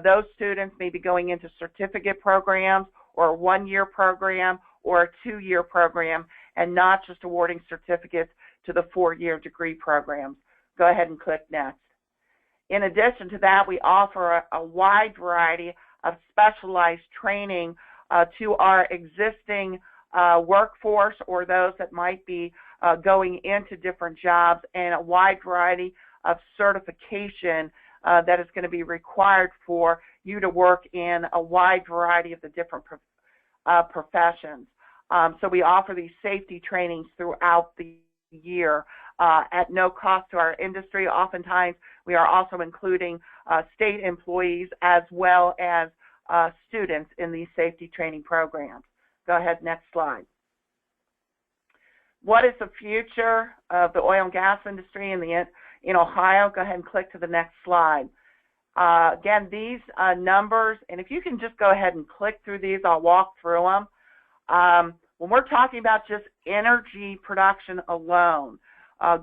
those students maybe going into certificate programs or a 1-year program or a 2-year program, and not just awarding certificates to the 4-year degree programs. Go ahead and click next. In addition to that, we offer a wide variety of specialized training to our existing workforce or those that might be going into different jobs, and a wide variety of certification that is going to be required for you to work in a wide variety of the different professions. So we offer these safety trainings throughout the year at no cost to our industry. Oftentimes, we are also including state employees as well as students in these safety training programs. Go ahead, next slide. What is the future of the oil and gas industry in Ohio? Go ahead and click to the next slide. Again, these numbers, and if you can just go ahead and click through these, I'll walk through them. When we're talking about just energy production alone,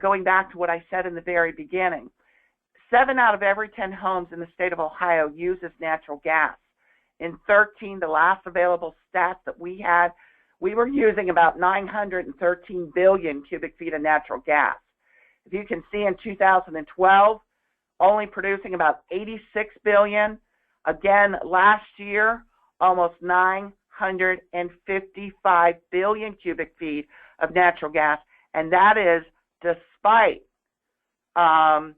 going back to what I said in the very beginning, 7 out of every 10 homes in the state of Ohio uses natural gas. In 13, the last available stats that we had, we were using about 913 billion cubic feet of natural gas. If you can see in 2012, only producing about 86 billion. Again, last year, almost 955 billion cubic feet of natural gas, and that is despite the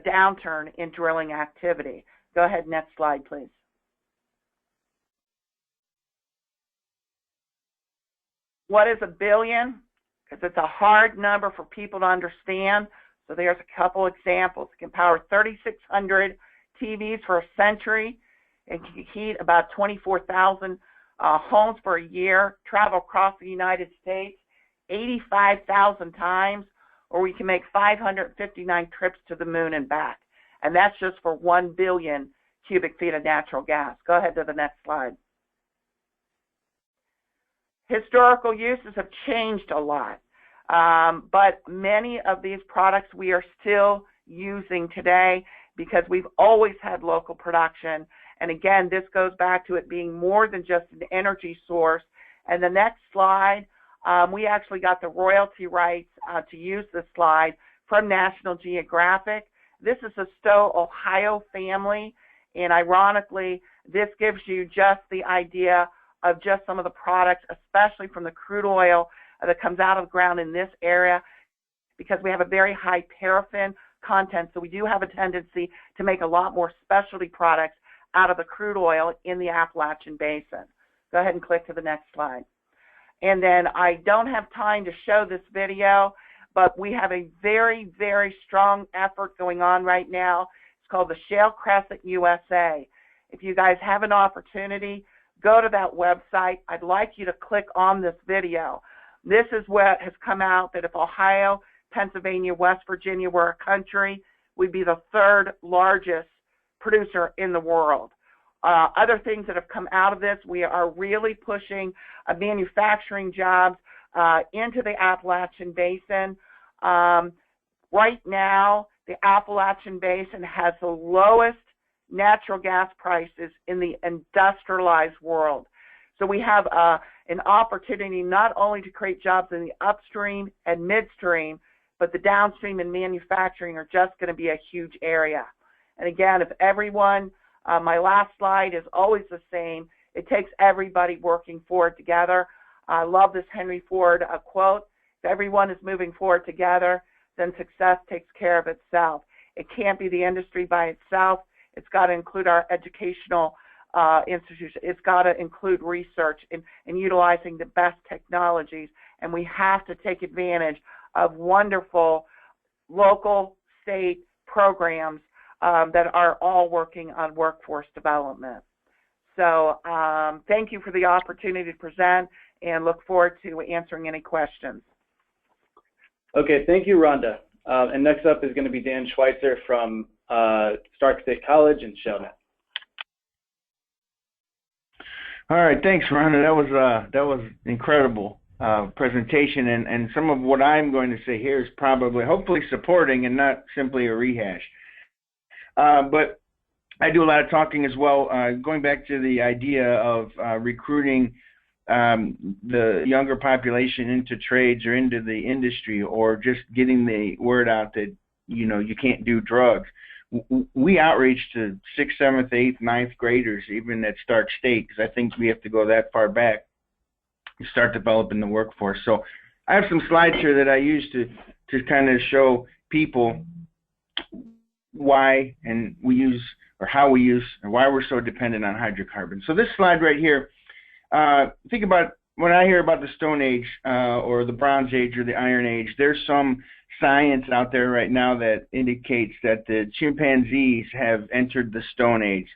downturn in drilling activity. Go ahead, next slide, please. What is a billion? Because it's a hard number for people to understand. So there's a couple examples. It can power 3,600 TVs for a century. It can heat about 24,000 homes for a year, travel across the United States 85,000 times, or we can make 559 trips to the moon and back. And that's just for 1 billion cubic feet of natural gas. Go ahead to the next slide. Historical uses have changed a lot, but many of these products we are still using today because we've always had local production. And again, this goes back to it being more than just an energy source. And the next slide, we actually got the royalty rights to use this slide from National Geographic. This is a Stowe, Ohio family, and ironically, this gives you just the idea of just some of the products, especially from the crude oil that comes out of the ground in this area, because we have a very high paraffin content, so we do have a tendency to make a lot more specialty products out of the crude oil in the Appalachian Basin. Go ahead and click to the next slide. And then I don't have time to show this video, but we have a very, very strong effort going on right now. It's called the Shale Crescent USA. If you guys have an opportunity, go to that website. I'd like you to click on this video. This is what has come out, that if Ohio, Pennsylvania, West Virginia were a country, we'd be the third largest producer in the world. Other things that have come out of this, we are really pushing manufacturing jobs into the Appalachian Basin. Right now, the Appalachian Basin has the lowest natural gas prices in the industrialized world. So we have an opportunity not only to create jobs in the upstream and midstream, but the downstream and manufacturing are just going to be a huge area. And again, if everyone, my last slide is always the same, it takes everybody working forward together. I love this Henry Ford quote, if everyone is moving forward together, then success takes care of itself. It can't be the industry by itself. It's got to include our educational institutions. It's got to include research and utilizing the best technologies. And we have to take advantage of wonderful local, state programs that are all working on workforce development. So thank you for the opportunity to present and look forward to answering any questions. Okay, thank you, Rhonda. And next up is going to be Dan Schweitzer from Stark State College in Shale. All right, thanks, Rhonda. That was incredible presentation, and some of what I'm going to say here is probably, hopefully, supporting and not simply a rehash. But I do a lot of talking as well, going back to the idea of recruiting the younger population into trades or into the industry, or just getting the word out that, you know, you can't do drugs. We outreach to 6th, 7th, 8th, 9th graders, even at Stark State, because I think we have to go that far back to start developing the workforce. So I have some slides here that I use to kind of show people why and we use, or how we use, or why we're so dependent on hydrocarbons. So this slide right here, think about when I hear about the Stone Age or the Bronze Age or the Iron Age, there's some science out there right now that indicates that the chimpanzees have entered the Stone Age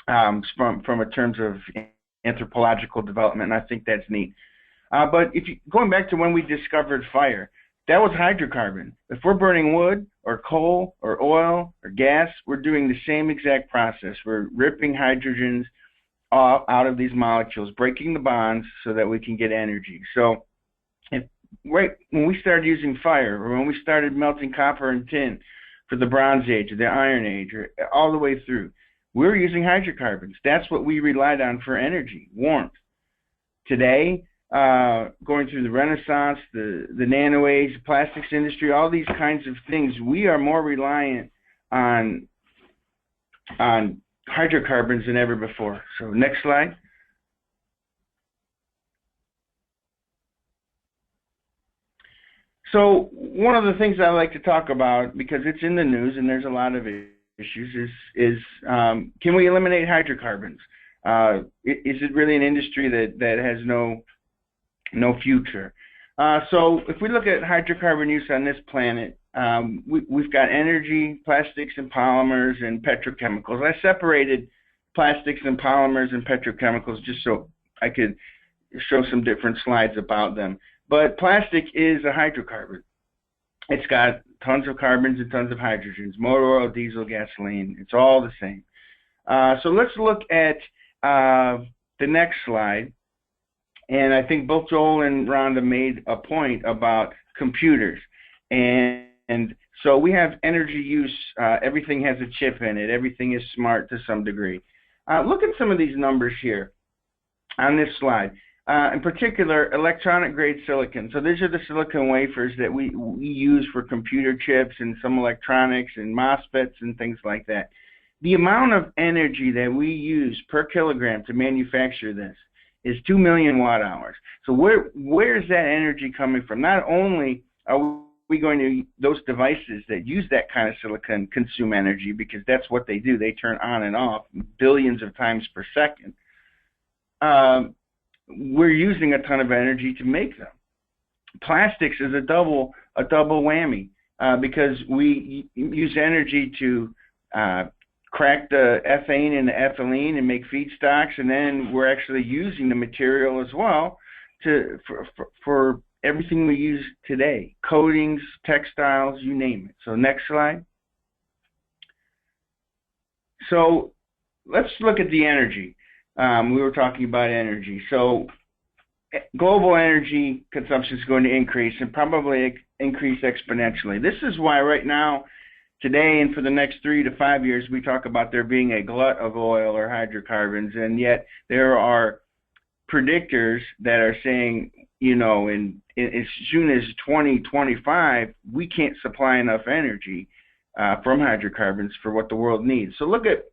from a terms of anthropological development, and I think that's neat. But if you, going back to when we discovered fire, that was hydrocarbon. If we're burning wood or coal or oil or gas, we're doing the same exact process. We're ripping hydrogens out of these molecules, breaking the bonds so that we can get energy. So right when we started using fire, or when we started melting copper and tin for the Bronze Age or the Iron Age, or all the way through, we were using hydrocarbons. That's what we relied on for energy, warmth. Today, going through the Renaissance, the nano age, the plastics industry, all these kinds of things, we are more reliant on hydrocarbons than ever before. So next slide. So one of the things I like to talk about, because it's in the news and there's a lot of issues, is can we eliminate hydrocarbons? Is it really an industry that has no future? So if we look at hydrocarbon use on this planet, we've got energy, plastics and polymers, and petrochemicals. I separated plastics and polymers and petrochemicals just so I could show some different slides about them. But plastic is a hydrocarbon. It's got tons of carbons and tons of hydrogens, motor oil, diesel, gasoline. It's all the same. So let's look at the next slide. And I think both Joel and Rhonda made a point about computers. And so we have energy use. Everything has a chip in it. Everything is smart to some degree. Look at some of these numbers here on this slide. In particular, electronic grade silicon. So these are the silicon wafers that we use for computer chips and some electronics and MOSFETs and things like that. The amount of energy that we use per kilogram to manufacture this is 2 million watt-hours. So where is that energy coming from? Not only are we going to, those devices that use that kind of silicon consume energy, because that's what they do. They turn on and off billions of times per second. We're using a ton of energy to make them. Plastics is a double whammy because we use energy to crack the ethane and the ethylene and make feedstocks, and then we're actually using the material as well for everything we use today, coatings, textiles, you name it. So next slide. So let's look at the energy. We were talking about energy. So global energy consumption is going to increase and probably increase exponentially. This is why right now, today and for the next 3 to 5 years, we talk about there being a glut of oil or hydrocarbons, and yet there are predictors that are saying, you know, as soon as 2025, we can't supply enough energy from hydrocarbons for what the world needs. So look at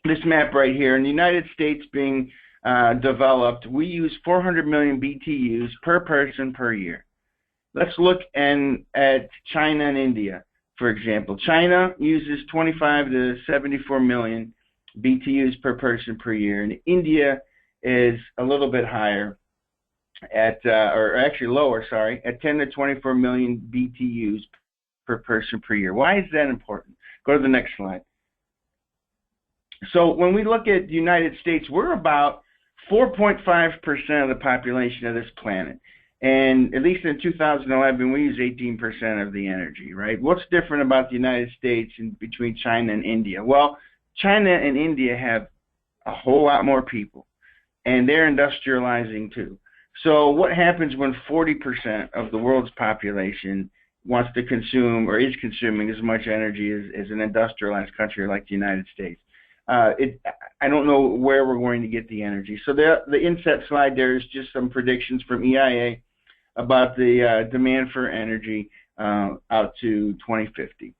this map right here. In the United States being developed, we use 400 million BTUs per person per year. Let's look at China and India, for example. China uses 25 to 74 million BTUs per person per year, and India is a little bit higher at, or actually lower, sorry, at 10 to 24 million BTUs per person per year. Why is that important? Go to the next slide. So when we look at the United States, we're about 4.5% of the population of this planet. And at least in 2011, we use 18% of the energy, right? What's different about the United States and between China and India? Well, China and India have a whole lot more people, and they're industrializing too. So what happens when 40% of the world's population wants to consume or is consuming as much energy as an industrialized country like the United States? I don't know where we're going to get the energy. So the inset slide there is just some predictions from EIA about the demand for energy out to 2050.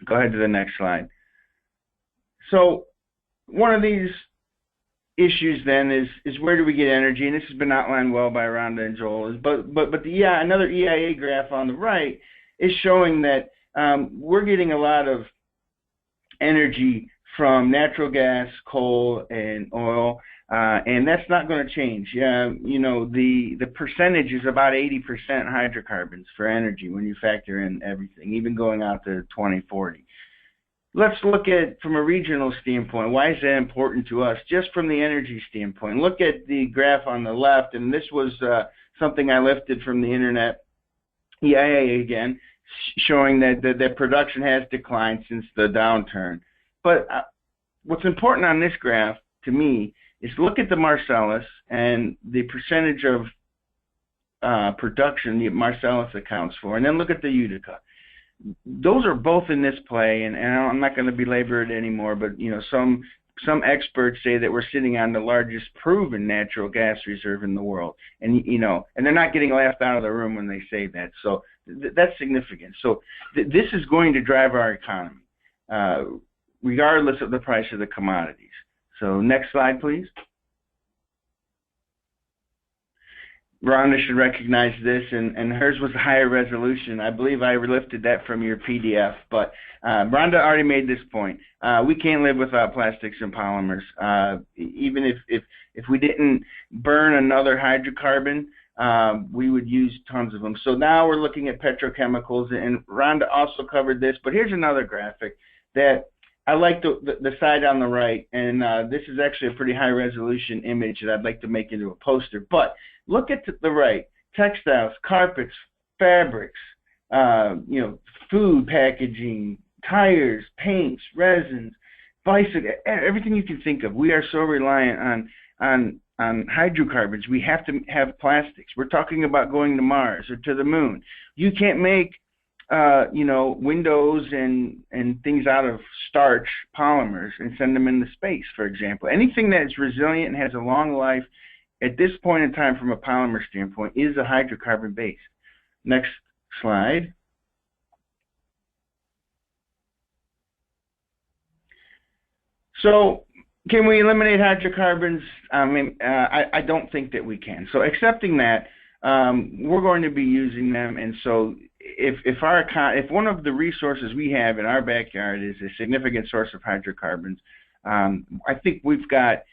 Go ahead to the next slide. So one of these issues then is where do we get energy? And this has been outlined well by Rhonda and Joel. But another EIA graph on the right is showing that we're getting a lot of energy from natural gas, coal, and oil, and that's not going to change. You know, the percentage is about 80% hydrocarbons for energy when you factor in everything, even going out to 2040. Let's look at from a regional standpoint. Why is that important to us? Just from the energy standpoint, look at the graph on the left, and this was something I lifted from the internet, EIA again, showing that production has declined since the downturn. But what's important on this graph, to me, is look at the Marcellus and the percentage of production the Marcellus accounts for, and then look at the Utica. Those are both in this play, and I'm not going to belabor it anymore, but you know, some some experts say that we're sitting on the largest proven natural gas reserve in the world, and and they're not getting laughed out of the room when they say that. So that's significant. So this is going to drive our economy, regardless of the price of the commodities. So next slide, please. Rhonda should recognize this, and hers was a higher resolution. I believe I lifted that from your PDF, but Rhonda already made this point. We can't live without plastics and polymers. Even if we didn't burn another hydrocarbon, we would use tons of them. So now we're looking at petrochemicals, and Rhonda also covered this, but here's another graphic that I like the side on the right, and this is actually a pretty high resolution image that I'd like to make into a poster. But look at the right: textiles, carpets, fabrics, food packaging, tires, paints, resins, bicycle, everything you can think of. We are so reliant on hydrocarbons. We have to have plastics. We're talking about going to Mars or to the moon. You can't make windows and things out of starch polymers and send them into space, for example. Anything that is resilient and has a long life at this point in time from a polymer standpoint is a hydrocarbon base. Next slide. So can we eliminate hydrocarbons? I mean, I don't think that we can. So accepting that, we're going to be using them, and so if one of the resources we have in our backyard is a significant source of hydrocarbons, I think we've got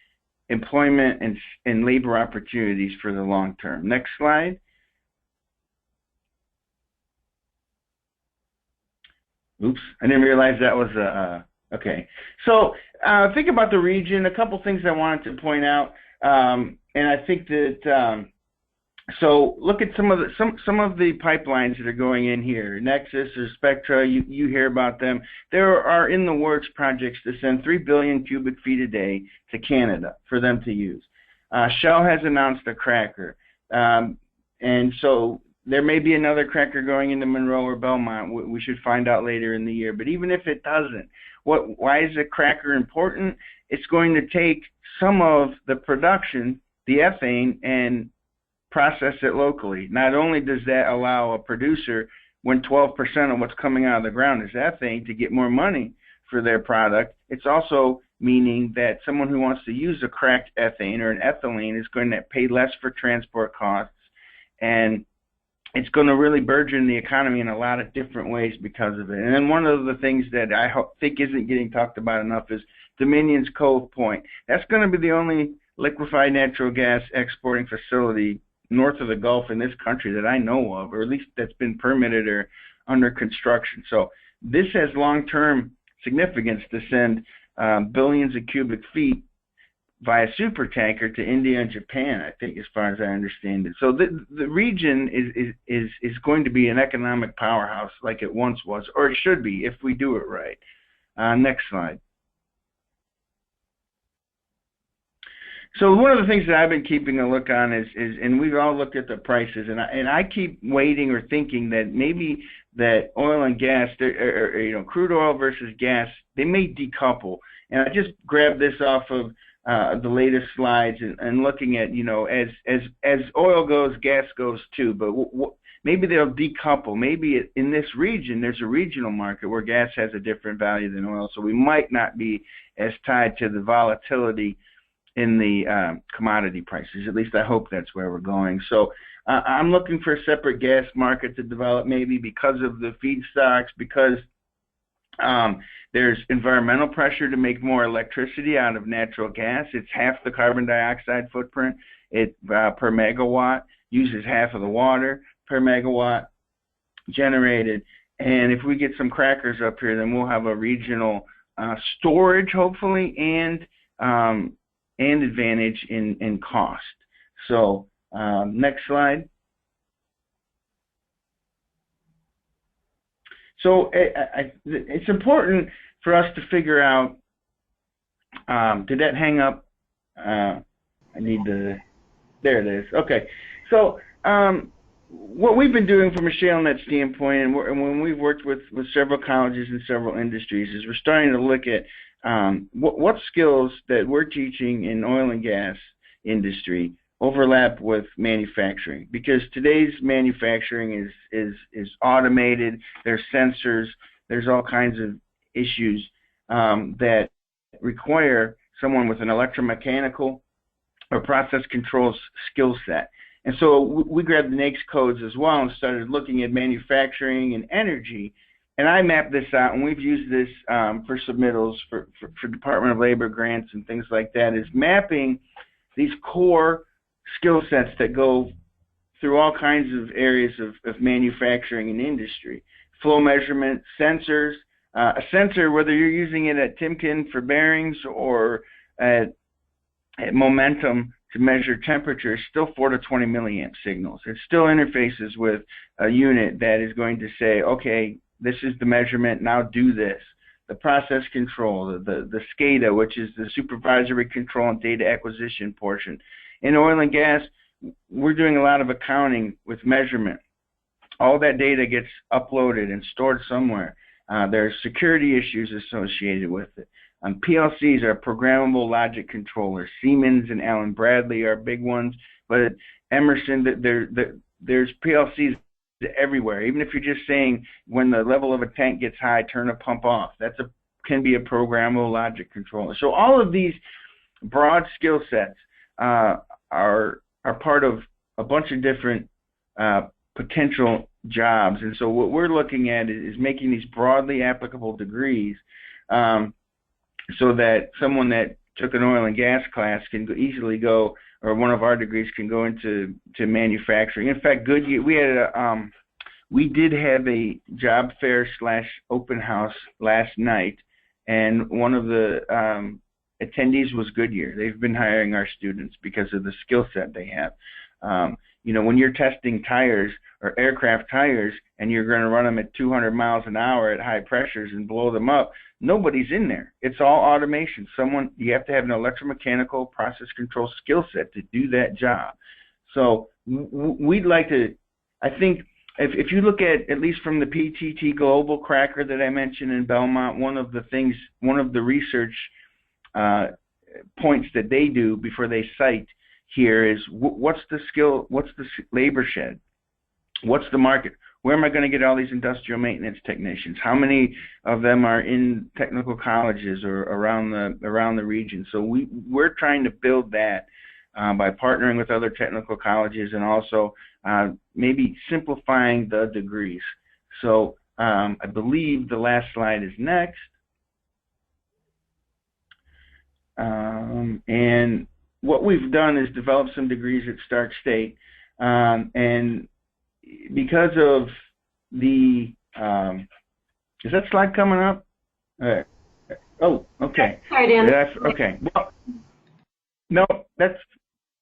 employment and labor opportunities for the long term. Next slide. Oops, I didn't realize that was okay. So think about the region. A couple things I wanted to point out, and I think that so look at some of the pipelines that are going in here. Nexus or Spectra, you hear about them. There are in the works projects to send 3 billion cubic feet a day to Canada for them to use. Shell has announced a cracker, and so there may be another cracker going into Monroe or Belmont. We should find out later in the year. But even if it doesn't, why is a cracker important? It's going to take some of the production, the ethane, and process it locally. Not only does that allow a producer, when 12% of what's coming out of the ground is ethane, to get more money for their product, it's also meaning that someone who wants to use a cracked ethane or an ethylene is going to pay less for transport costs, and it's going to really burgeon the economy in a lot of different ways because of it. And then one of the things that I think isn't getting talked about enough is Dominion's Cove Point. That's going to be the only liquefied natural gas exporting facility north of the Gulf in this country that I know of, or at least that's been permitted or under construction. So this has long-term significance to send billions of cubic feet via supertanker to India and Japan, I think, as far as I understand it. So the region is going to be an economic powerhouse like it once was, or it should be if we do it right. Next slide. So one of the things that I've been keeping a look on is and we've all looked at the prices, and I keep waiting or thinking that maybe that oil and gas, or crude oil versus gas, they may decouple. And I just grabbed this off of the latest slides and looking at, as oil goes, gas goes too. But maybe they'll decouple. Maybe in this region, there's a regional market where gas has a different value than oil, so we might not be as tied to the volatility in the commodity prices. At least I hope that's where we're going. So I'm looking for a separate gas market to develop, maybe because of the feedstocks, because there's environmental pressure to make more electricity out of natural gas. It's half the carbon dioxide footprint. It per megawatt uses half of the water per megawatt generated. And if we get some crackers up here, then we'll have a regional storage, hopefully, and advantage in cost. So next slide. So it's important for us to figure out, did that hang up? I need to, there it is. Okay. So what we've been doing from a ShaleNet standpoint, and when we've worked with several colleges and several industries, is we're starting to look at what skills that we're teaching in oil and gas industry overlap with manufacturing, because today's manufacturing is automated. There's sensors. There's all kinds of issues that require someone with an electromechanical or process controls skill set. And so we grabbed the NAICS codes as well and started looking at manufacturing and energy. And I mapped this out, and we've used this for submittals for Department of Labor grants and things like that, is mapping these core skill sets that go through all kinds of areas of manufacturing and industry. Flow measurement, sensors. A sensor, whether you're using it at Timken for bearings or at Momentum to measure temperature, is still 4 to 20 milliamp signals. It still interfaces with a unit that is going to say, okay, this is the measurement, now do this. The process control, the SCADA, which is the supervisory control and data acquisition portion. In oil and gas, we're doing a lot of accounting with measurement. All that data gets uploaded and stored somewhere. There's security issues associated with it. PLCs are programmable logic controllers. Siemens and Allen Bradley are big ones, but at Emerson, there's PLCs everywhere. Even if you're just saying when the level of a tank gets high, turn a pump off. Can be a programmable logic controller. So all of these broad skill sets are part of a bunch of different potential jobs. And so what we're looking at is making these broadly applicable degrees so that someone that took an oil and gas class can easily go, or one of our degrees can go into manufacturing. In fact, Goodyear, we did have a job fair / open house last night, and one of the attendees was Goodyear. They've been hiring our students because of the skill set they have. When you're testing tires or aircraft tires and you're going to run them at 200 miles an hour at high pressures and blow them up, nobody's in there. It's all automation. You have to have an electromechanical process control skill set to do that job. So we'd like to, I think, if you look at least from the PTT Global Cracker that I mentioned in Belmont, one of the research points that they do before they cite here is what's the labor shed? What's the market? Where am I going to get all these industrial maintenance technicians? How many of them are in technical colleges or around the region? So we're trying to build that by partnering with other technical colleges and also maybe simplifying the degrees. So I believe the last slide is next. And what we've done is develop some degrees at Stark State, and because of the is that slide coming up? Oh, okay. Sorry, Dan. Okay. Well, no,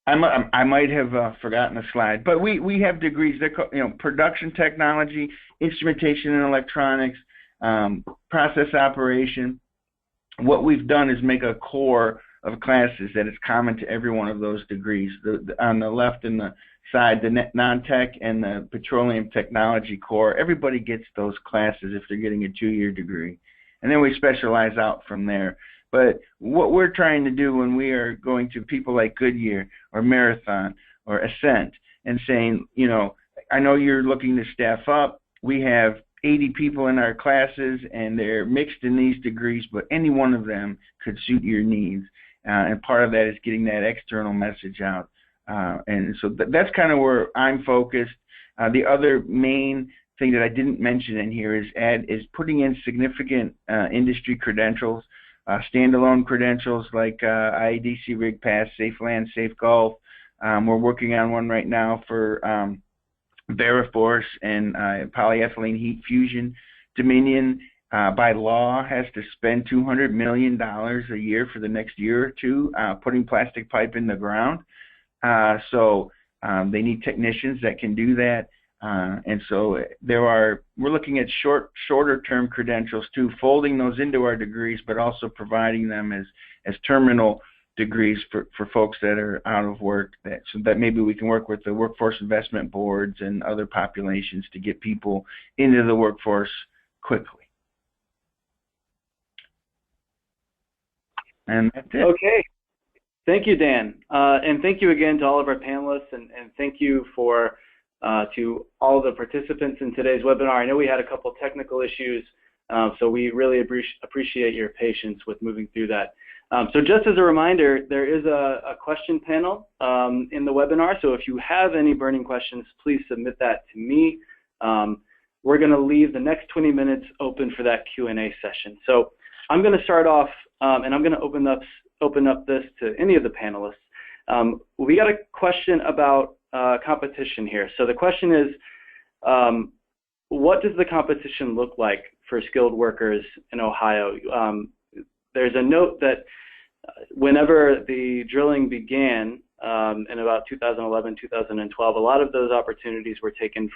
I might have forgotten a slide, but we have degrees that production technology, instrumentation and electronics, process operation. What we've done is make a core of classes that is common to every one of those degrees. On the left and the side, the non-tech and the petroleum technology core, everybody gets those classes if they're getting a 2-year degree. And then we specialize out from there. But what we're trying to do when we are going to people like Goodyear or Marathon or Ascent and saying, I know you're looking to staff up. We have 80 people in our classes, and they're mixed in these degrees, but any one of them could suit your needs. And part of that is getting that external message out. And so that's kind of where I'm focused. The other main thing that I didn't mention in here is putting in significant industry credentials, standalone credentials like IADC Rig Pass, Safe Land, Safe Gulf. We're working on one right now for Veriforce and polyethylene heat fusion. Dominion, by law, has to spend $200 million a year for the next year or two putting plastic pipe in the ground. So they need technicians that can do that. And so we're looking at shorter term credentials too, folding those into our degrees, but also providing them as terminal degrees for folks that are out of work, so that maybe we can work with the workforce investment boards and other populations to get people into the workforce quickly. And that's it. Okay. Thank you, Dan. And thank you again to all of our panelists, and thank you to all the participants in today's webinar. I know we had a couple technical issues, so we really appreciate your patience with moving through that. So just as a reminder, there is a question panel in the webinar, so if you have any burning questions, please submit that to me. We're going to leave the next 20 minutes open for that Q&A session. So I'm going to start off, and I'm going to open up this to any of the panelists. We got a question about competition here. So the question is, what does the competition look like for skilled workers in Ohio? There's a note that whenever the drilling began in about 2011, 2012, a lot of those opportunities were taken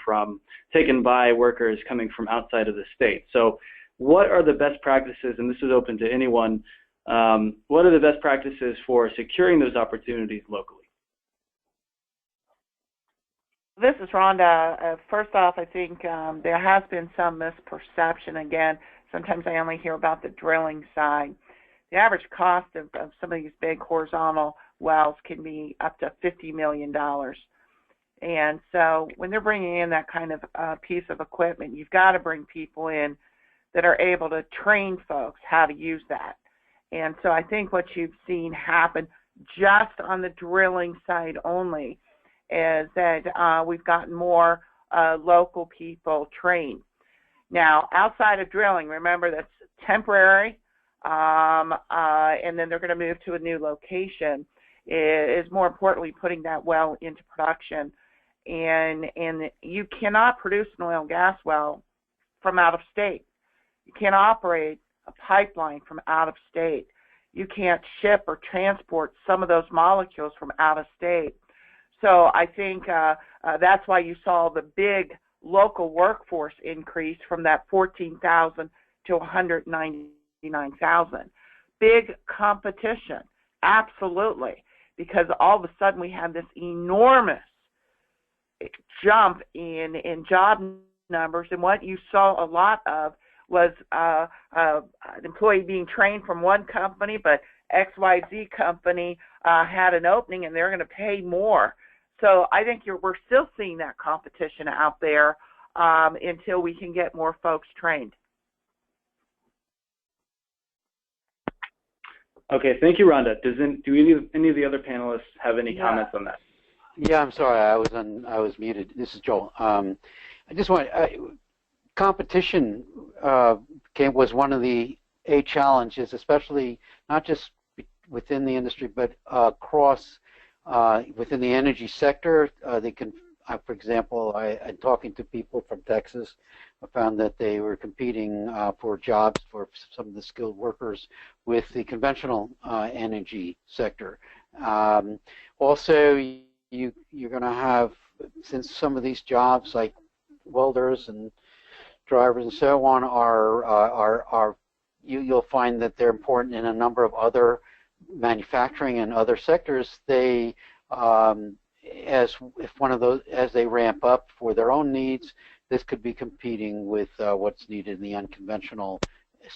by workers coming from outside of the state. So what are the best practices, and this is open to anyone, what are the best practices for securing those opportunities locally? This is Rhonda. First off, I think there has been some misperception. Again, sometimes I only hear about the drilling side. The average cost of some of these big horizontal wells can be up to $50 million. And so when they're bringing in that kind of piece of equipment, you've got to bring people in that are able to train folks how to use that. And so I think what you've seen happen just on the drilling side only is that we've gotten more local people trained. Now, outside of drilling, remember that's temporary, and then they're going to move to a new location, is more importantly putting that well into production. And you cannot produce an oil and gas well from out of state. You can't operate a pipeline from out of state. You can't ship or transport some of those molecules from out of state. So I think that's why you saw the big local workforce increase from that 14,000 to 199,000. Big competition, absolutely, because all of a sudden we had this enormous jump in job numbers, and what you saw a lot of was an employee being trained from one company, but XYZ company had an opening and they're going to pay more. So I think we're still seeing that competition out there until we can get more folks trained. Okay, thank you, Rhonda. Do any of the other panelists have any comments on that? Yeah, I'm sorry, I was muted. This is Joel. I just want competition was one of the challenges, especially not just within the industry, but across within the energy sector. They can, for example, I'm talking to people from Texas. I found that they were competing for jobs for some of the skilled workers with the conventional energy sector. Also, you're going to have, since some of these jobs like welders and drivers and so on you'll find that they're important in a number of other manufacturing and other sectors. They as they ramp up for their own needs, this could be competing with what's needed in the unconventional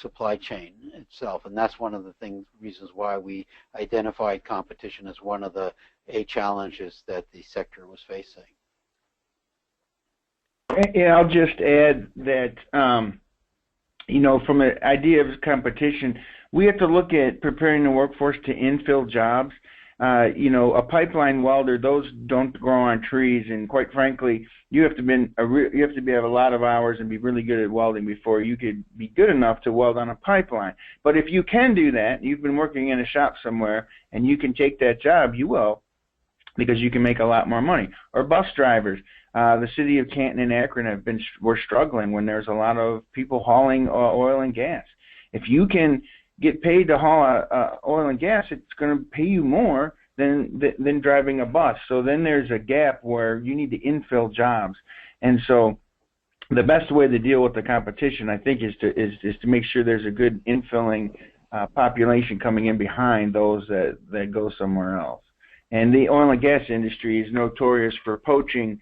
supply chain itself, and that's one of the reasons why we identified competition as one of the challenges that the sector was facing. Yeah, I'll just add that from an idea of competition, we have to look at preparing the workforce to infill jobs. A pipeline welder, those don't grow on trees, and quite frankly, you have to have a lot of hours and be really good at welding before you could be good enough to weld on a pipeline. But if you can do that, you've been working in a shop somewhere, and you can take that job, you will, because you can make a lot more money. Or bus drivers. The city of Canton and Akron were struggling when there's a lot of people hauling oil and gas. If you can get paid to haul oil and gas, it's going to pay you more than driving a bus. So then there's a gap where you need to infill jobs. And so the best way to deal with the competition, I think, is to make sure there's a good infilling population coming in behind those that go somewhere else. And the oil and gas industry is notorious for poaching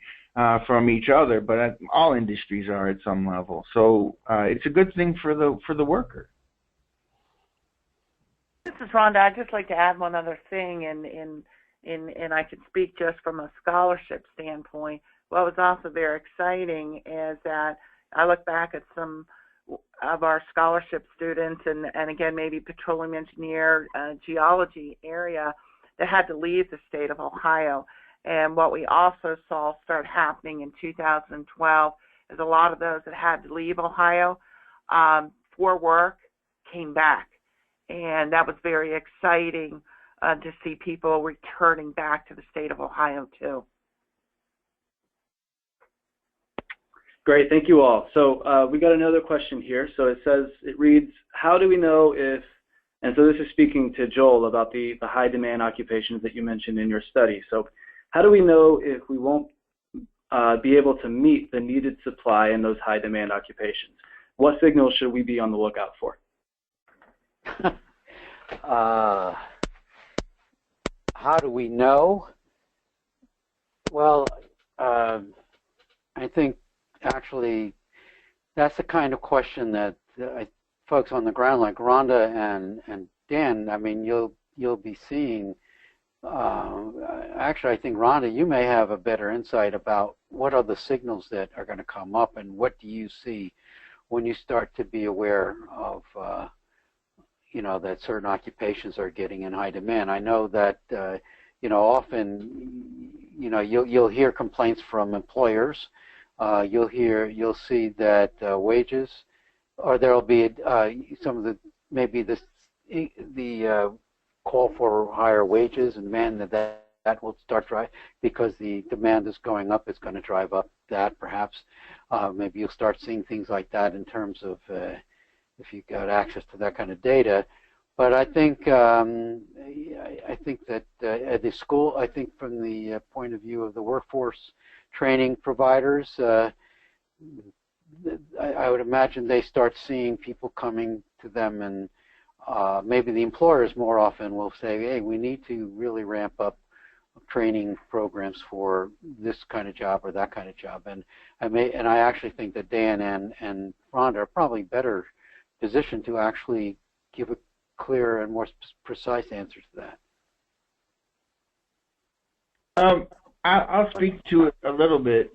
from each other, but all industries are at some level. So it's a good thing for the worker. This is Rhonda. I'd just like to add one other thing, and I can speak just from a scholarship standpoint. What was also very exciting is that I look back at some of our scholarship students, and again, maybe petroleum engineer, geology area that had to leave the state of Ohio. And what we also saw start happening in 2012 is a lot of those that had to leave Ohio for work came back. And that was very exciting to see people returning back to the state of Ohio too. Great, thank you all. So we got another question here. So it reads, how do we know if, and so this is speaking to Joel about the high demand occupations that you mentioned in your study. So how do we know if we won't be able to meet the needed supply in those high demand occupations? What signals should we be on the lookout for? How do we know? Well, I think actually that's the kind of question that folks on the ground like Rhonda and Dan, I mean, you'll be seeing. Actually, I think Rhonda, you may have a better insight about what are the signals that are going to come up, and what do you see when you start to be aware of that certain occupations are getting in high demand. I know that often you'll hear complaints from employers. You'll see that wages, or there'll be some of the call for higher wages and demand that will start because the demand is going up. It's going to drive up that perhaps. Maybe you'll start seeing things like that in terms of if you've got access to that kind of data. But I think that at the school, I think from the point of view of the workforce training providers, I would imagine they start seeing people coming to them, and maybe the employers more often will say, hey, we need to really ramp up training programs for this kind of job or that kind of job. And I actually think that Dan and Rhonda are probably better positioned to actually give a clear and more precise answer to that. I'll speak to it a little bit.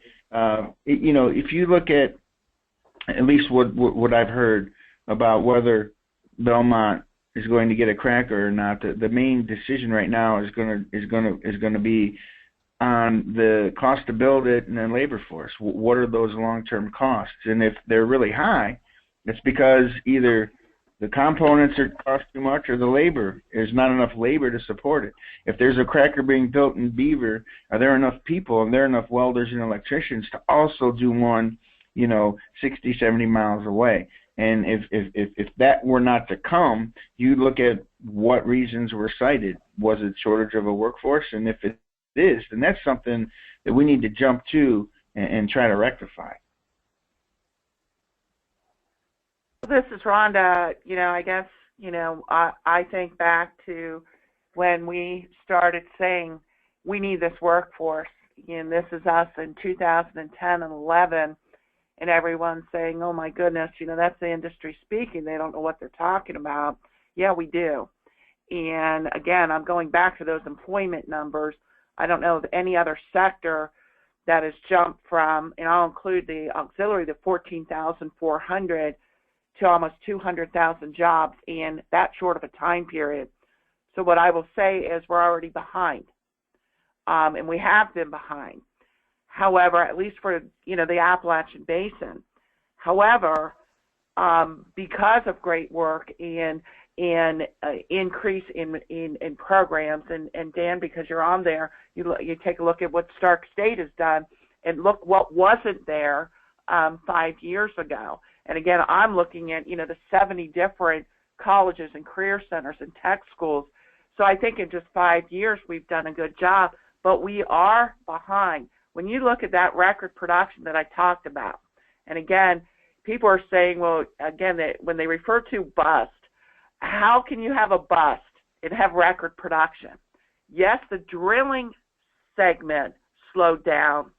If you look at least what I've heard about whether Belmont is going to get a cracker or not, the main decision right now is going to be on the cost to build it and then labor force. What are those long-term costs? And if they're really high, it's because either the components are cost too much, or there's not enough labor to support it. If there's a cracker being built in Beaver, are there enough people and there are enough welders and electricians to also do one, 60, 70 miles away? And if that were not to come, you look at what reasons were cited. Was it shortage of a workforce? And if it is, then that's something that we need to jump to and try to rectify. This is Rhonda. I guess, I think back to when we started saying we need this workforce, and this is us in 2010 and 11, and everyone's saying, oh my goodness, that's the industry speaking. They don't know what they're talking about. Yeah, we do. And again, I'm going back to those employment numbers. I don't know of any other sector that has jumped from, and I'll include the auxiliary, the 14,400 to almost 200,000 jobs in that short of a time period. So what I will say is we're already behind, and we have been behind. However, at least for the Appalachian Basin. However, because of great work and increase in programs, and Dan, because you're on there, you take a look at what Stark State has done, and look what wasn't there 5 years ago. And again, I'm looking at the 70 different colleges and career centers and tech schools. So I think in just 5 years we've done a good job, but we are behind. When you look at that record production that I talked about, and again, people are saying, well, again, that when they refer to bust, how can you have a bust and have record production? Yes, the drilling segment slowed down,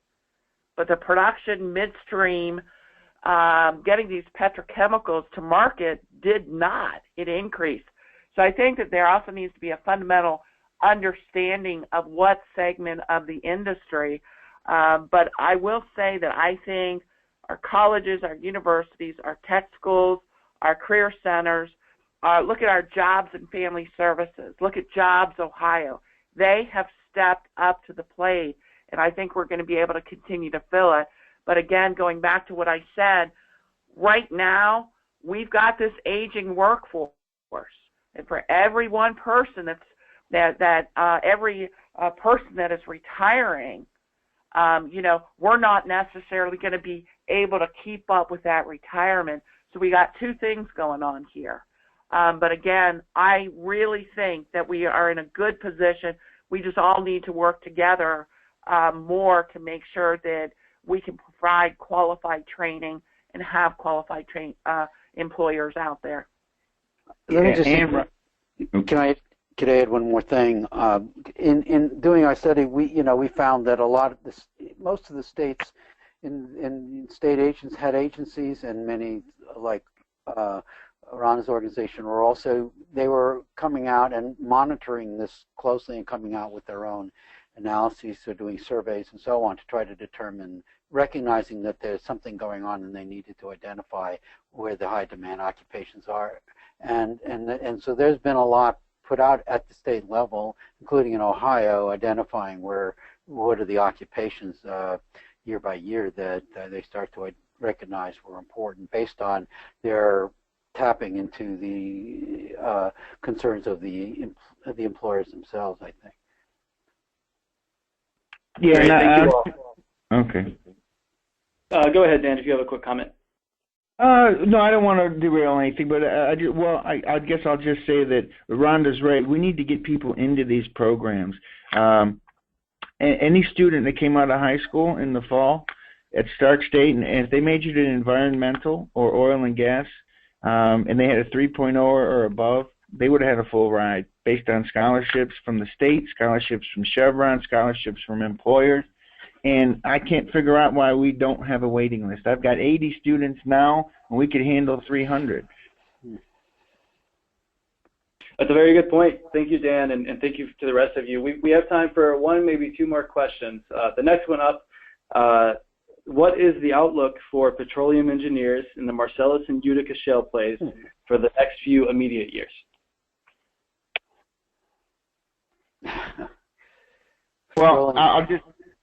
but the production midstream, getting these petrochemicals to market did not. It increased. So I think that there also needs to be a fundamental understanding of what segment of the industry. But I will say that I think our colleges, our universities, our tech schools, our career centers, look at our jobs and family services. Look at Jobs Ohio. They have stepped up to the plate, and I think we're going to be able to continue to fill it. But again, going back to what I said, right now we've got this aging workforce, and for every one person every person that is retiring, we're not necessarily going to be able to keep up with that retirement. So we got two things going on here. But again, I really think that we are in a good position. We just all need to work together more to make sure that we can provide qualified training and have qualified employers out there. Let me just, can I add one more thing? In doing our study, we found that most of the states in state agents had agencies, and many like Rhonda's organization they were coming out and monitoring this closely and coming out with their own analyses, so doing surveys and so on to try to determine, recognizing that there's something going on and they needed to identify where the high demand occupations are. And so there's been a lot put out at the state level, including in Ohio, identifying what are the occupations year by year that they start to recognize were important based on their tapping into the concerns of the employers themselves, I think. Yeah. Thank you all. Okay. Go ahead, Dan, if you have a quick comment. No, I don't want to derail anything, but I guess I'll just say that Rhonda's right. We need to get people into these programs. Any student that came out of high school in the fall at Stark State, and if they majored in environmental or oil and gas, and they had a 3.0 or above, they would have had a full ride based on scholarships from the state, scholarships from Chevron, scholarships from employers. And I can't figure out why we don't have a waiting list. I've got 80 students now, and we could handle 300. That's a very good point. Thank you, Dan, and thank you to the rest of you. We have time for one, maybe two more questions. The next one up, what is the outlook for petroleum engineers in the Marcellus and Utica shale plays for the next few immediate years? Well,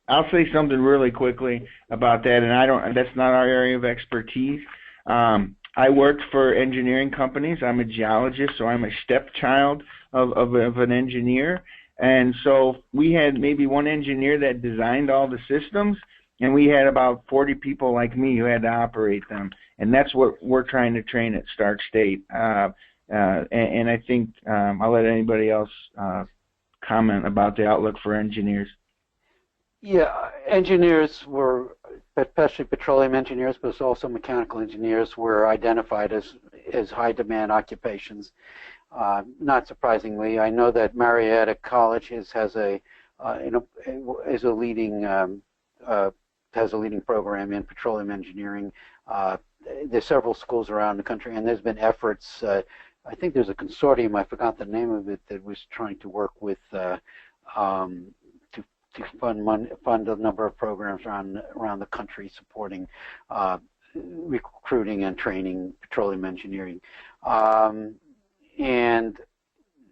I'll say something really quickly about that, and that's not our area of expertise. I worked for engineering companies. I'm a geologist, so I'm a stepchild of an engineer. And so we had maybe one engineer that designed all the systems, and we had about 40 people like me who had to operate them. And that's what we're trying to train at Stark State. And I think I'll let anybody else comment about the outlook for engineers. Yeah, engineers were, especially petroleum engineers, but also mechanical engineers, were identified as high demand occupations. Not surprisingly, I know that Marietta College has a leading program in petroleum engineering. There's several schools around the country, and there's been efforts. I think there's a consortium, I forgot the name of it, that was trying to work with to fund a number of programs around the country supporting recruiting and training petroleum engineering. And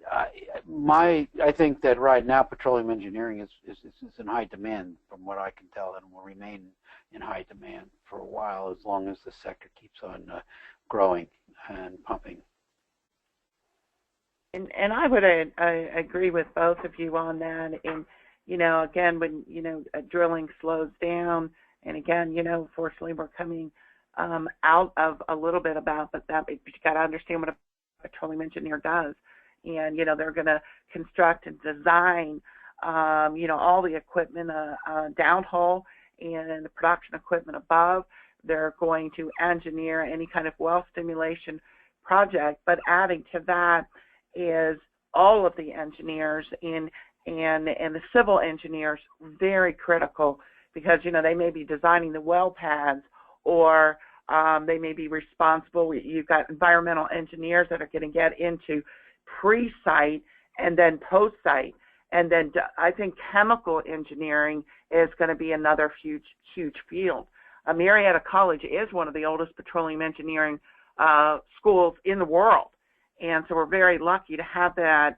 I think that right now petroleum engineering is in high demand from what I can tell, and will remain in high demand for a while as long as the sector keeps on growing and pumping. And I would agree with both of you on that. And again, when drilling slows down, and again, fortunately we're coming out of a little bit about that, but you got to understand what a petroleum engineer does. And they're going to construct and design all the equipment downhole and the production equipment above. They're going to engineer any kind of well stimulation project, but adding to that is all of the engineers and the civil engineers, very critical, because they may be designing the well pads, or they may be responsible. You've got environmental engineers that are going to get into pre-site and then post-site. And then I think chemical engineering is going to be another huge, huge field. Marietta College is one of the oldest petroleum engineering schools in the world. And so we're very lucky to have that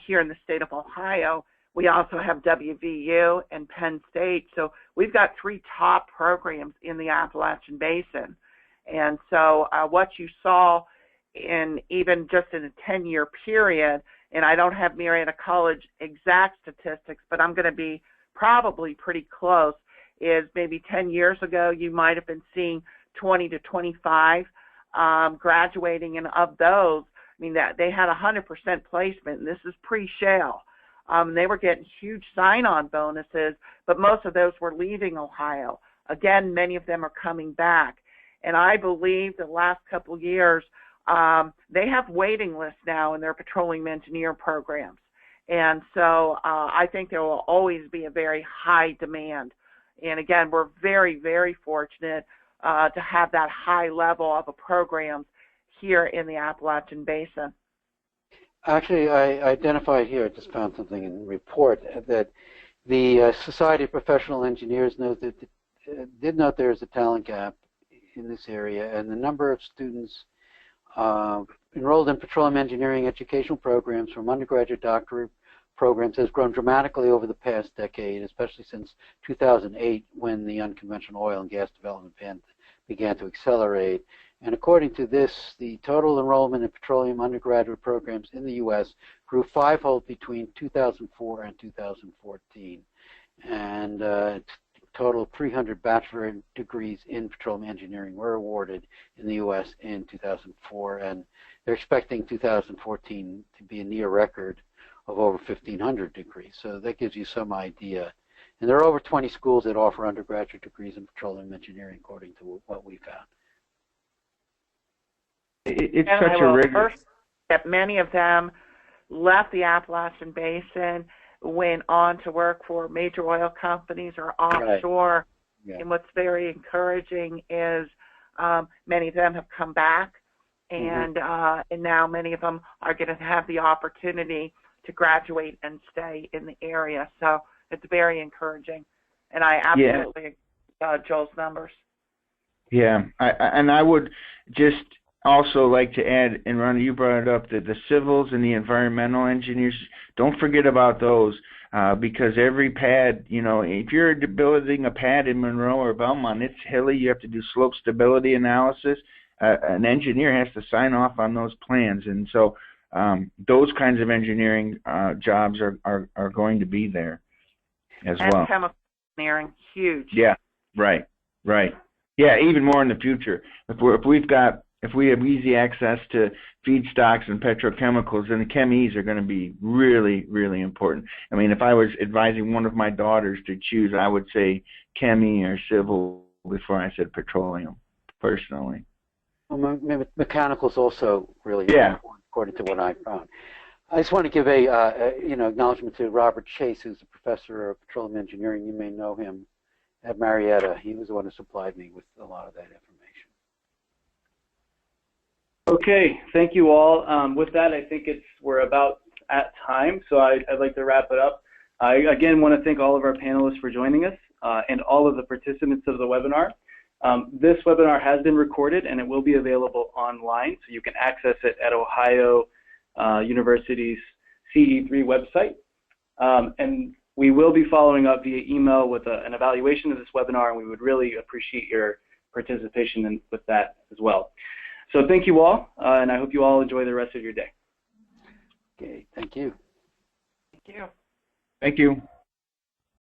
here in the state of Ohio. We also have WVU and Penn State. So we've got 3 top programs in the Appalachian Basin. And so what you saw in even just in a 10-year period, and I don't have Marietta College exact statistics, but I'm going to be probably pretty close, is maybe 10 years ago you might have been seeing 20 to 25 graduating, and of those, I mean, that they had 100% placement, and this is pre-shale. They were getting huge sign-on bonuses, but most of those were leaving Ohio. Again, many of them are coming back. And I believe the last couple years, they have waiting lists now in their petroleum engineer programs. And so I think there will always be a very high demand. And again, we're very, very fortunate to have that high level of a program here in the Appalachian Basin. Actually, I identified here, I just found something in the report, that the Society of Professional Engineers did note there is a talent gap in this area, and the number of students enrolled in petroleum engineering educational programs from undergraduate doctorate programs has grown dramatically over the past decade, especially since 2008 when the unconventional oil and gas development began to accelerate. And according to this, the total enrollment in petroleum undergraduate programs in the U.S. grew 5-fold between 2004 and 2014. And total 300 bachelor degrees in petroleum engineering were awarded in the U.S. in 2004, and they're expecting 2014 to be a near record of over 1,500 degrees. So that gives you some idea. And there are over 20 schools that offer undergraduate degrees in petroleum engineering, according to what we found. It's such a rigorous. That many of them left the Appalachian Basin, went on to work for major oil companies or offshore. Right. Yeah. And what's very encouraging is many of them have come back, and now many of them are going to have the opportunity to graduate and stay in the area. So it's very encouraging, and I absolutely Joel's numbers. Yeah, I would just also like to add, and Ron, you brought it up, that the civils and the environmental engineers, don't forget about those, because every pad, you know, if you're building a pad in Monroe or Belmont, it's hilly, you have to do slope stability analysis. An engineer has to sign off on those plans, and so those kinds of engineering jobs are going to be there as well. And chemical engineering, huge. Yeah, right. Yeah, even more in the future. If we have easy access to feedstocks and petrochemicals, then the chemies are going to be really, really important. I mean, if I was advising one of my daughters to choose, I would say chemi or civil before I said petroleum, personally. Well, mechanical is also really important, according to what I found. I just want to give a acknowledgement to Robert Chase, who's a professor of petroleum engineering. You may know him at Marietta. He was the one who supplied me with a lot of that information. Okay, thank you all. With that, I think we're about at time, so I'd like to wrap it up. I again want to thank all of our panelists for joining us and all of the participants of the webinar. This webinar has been recorded and it will be available online, so you can access it at Ohio University's CE3 website. And we will be following up via email with an evaluation of this webinar, and we would really appreciate your participation with that as well. So thank you all, and I hope you all enjoy the rest of your day. Okay, thank you. Thank you. Thank you.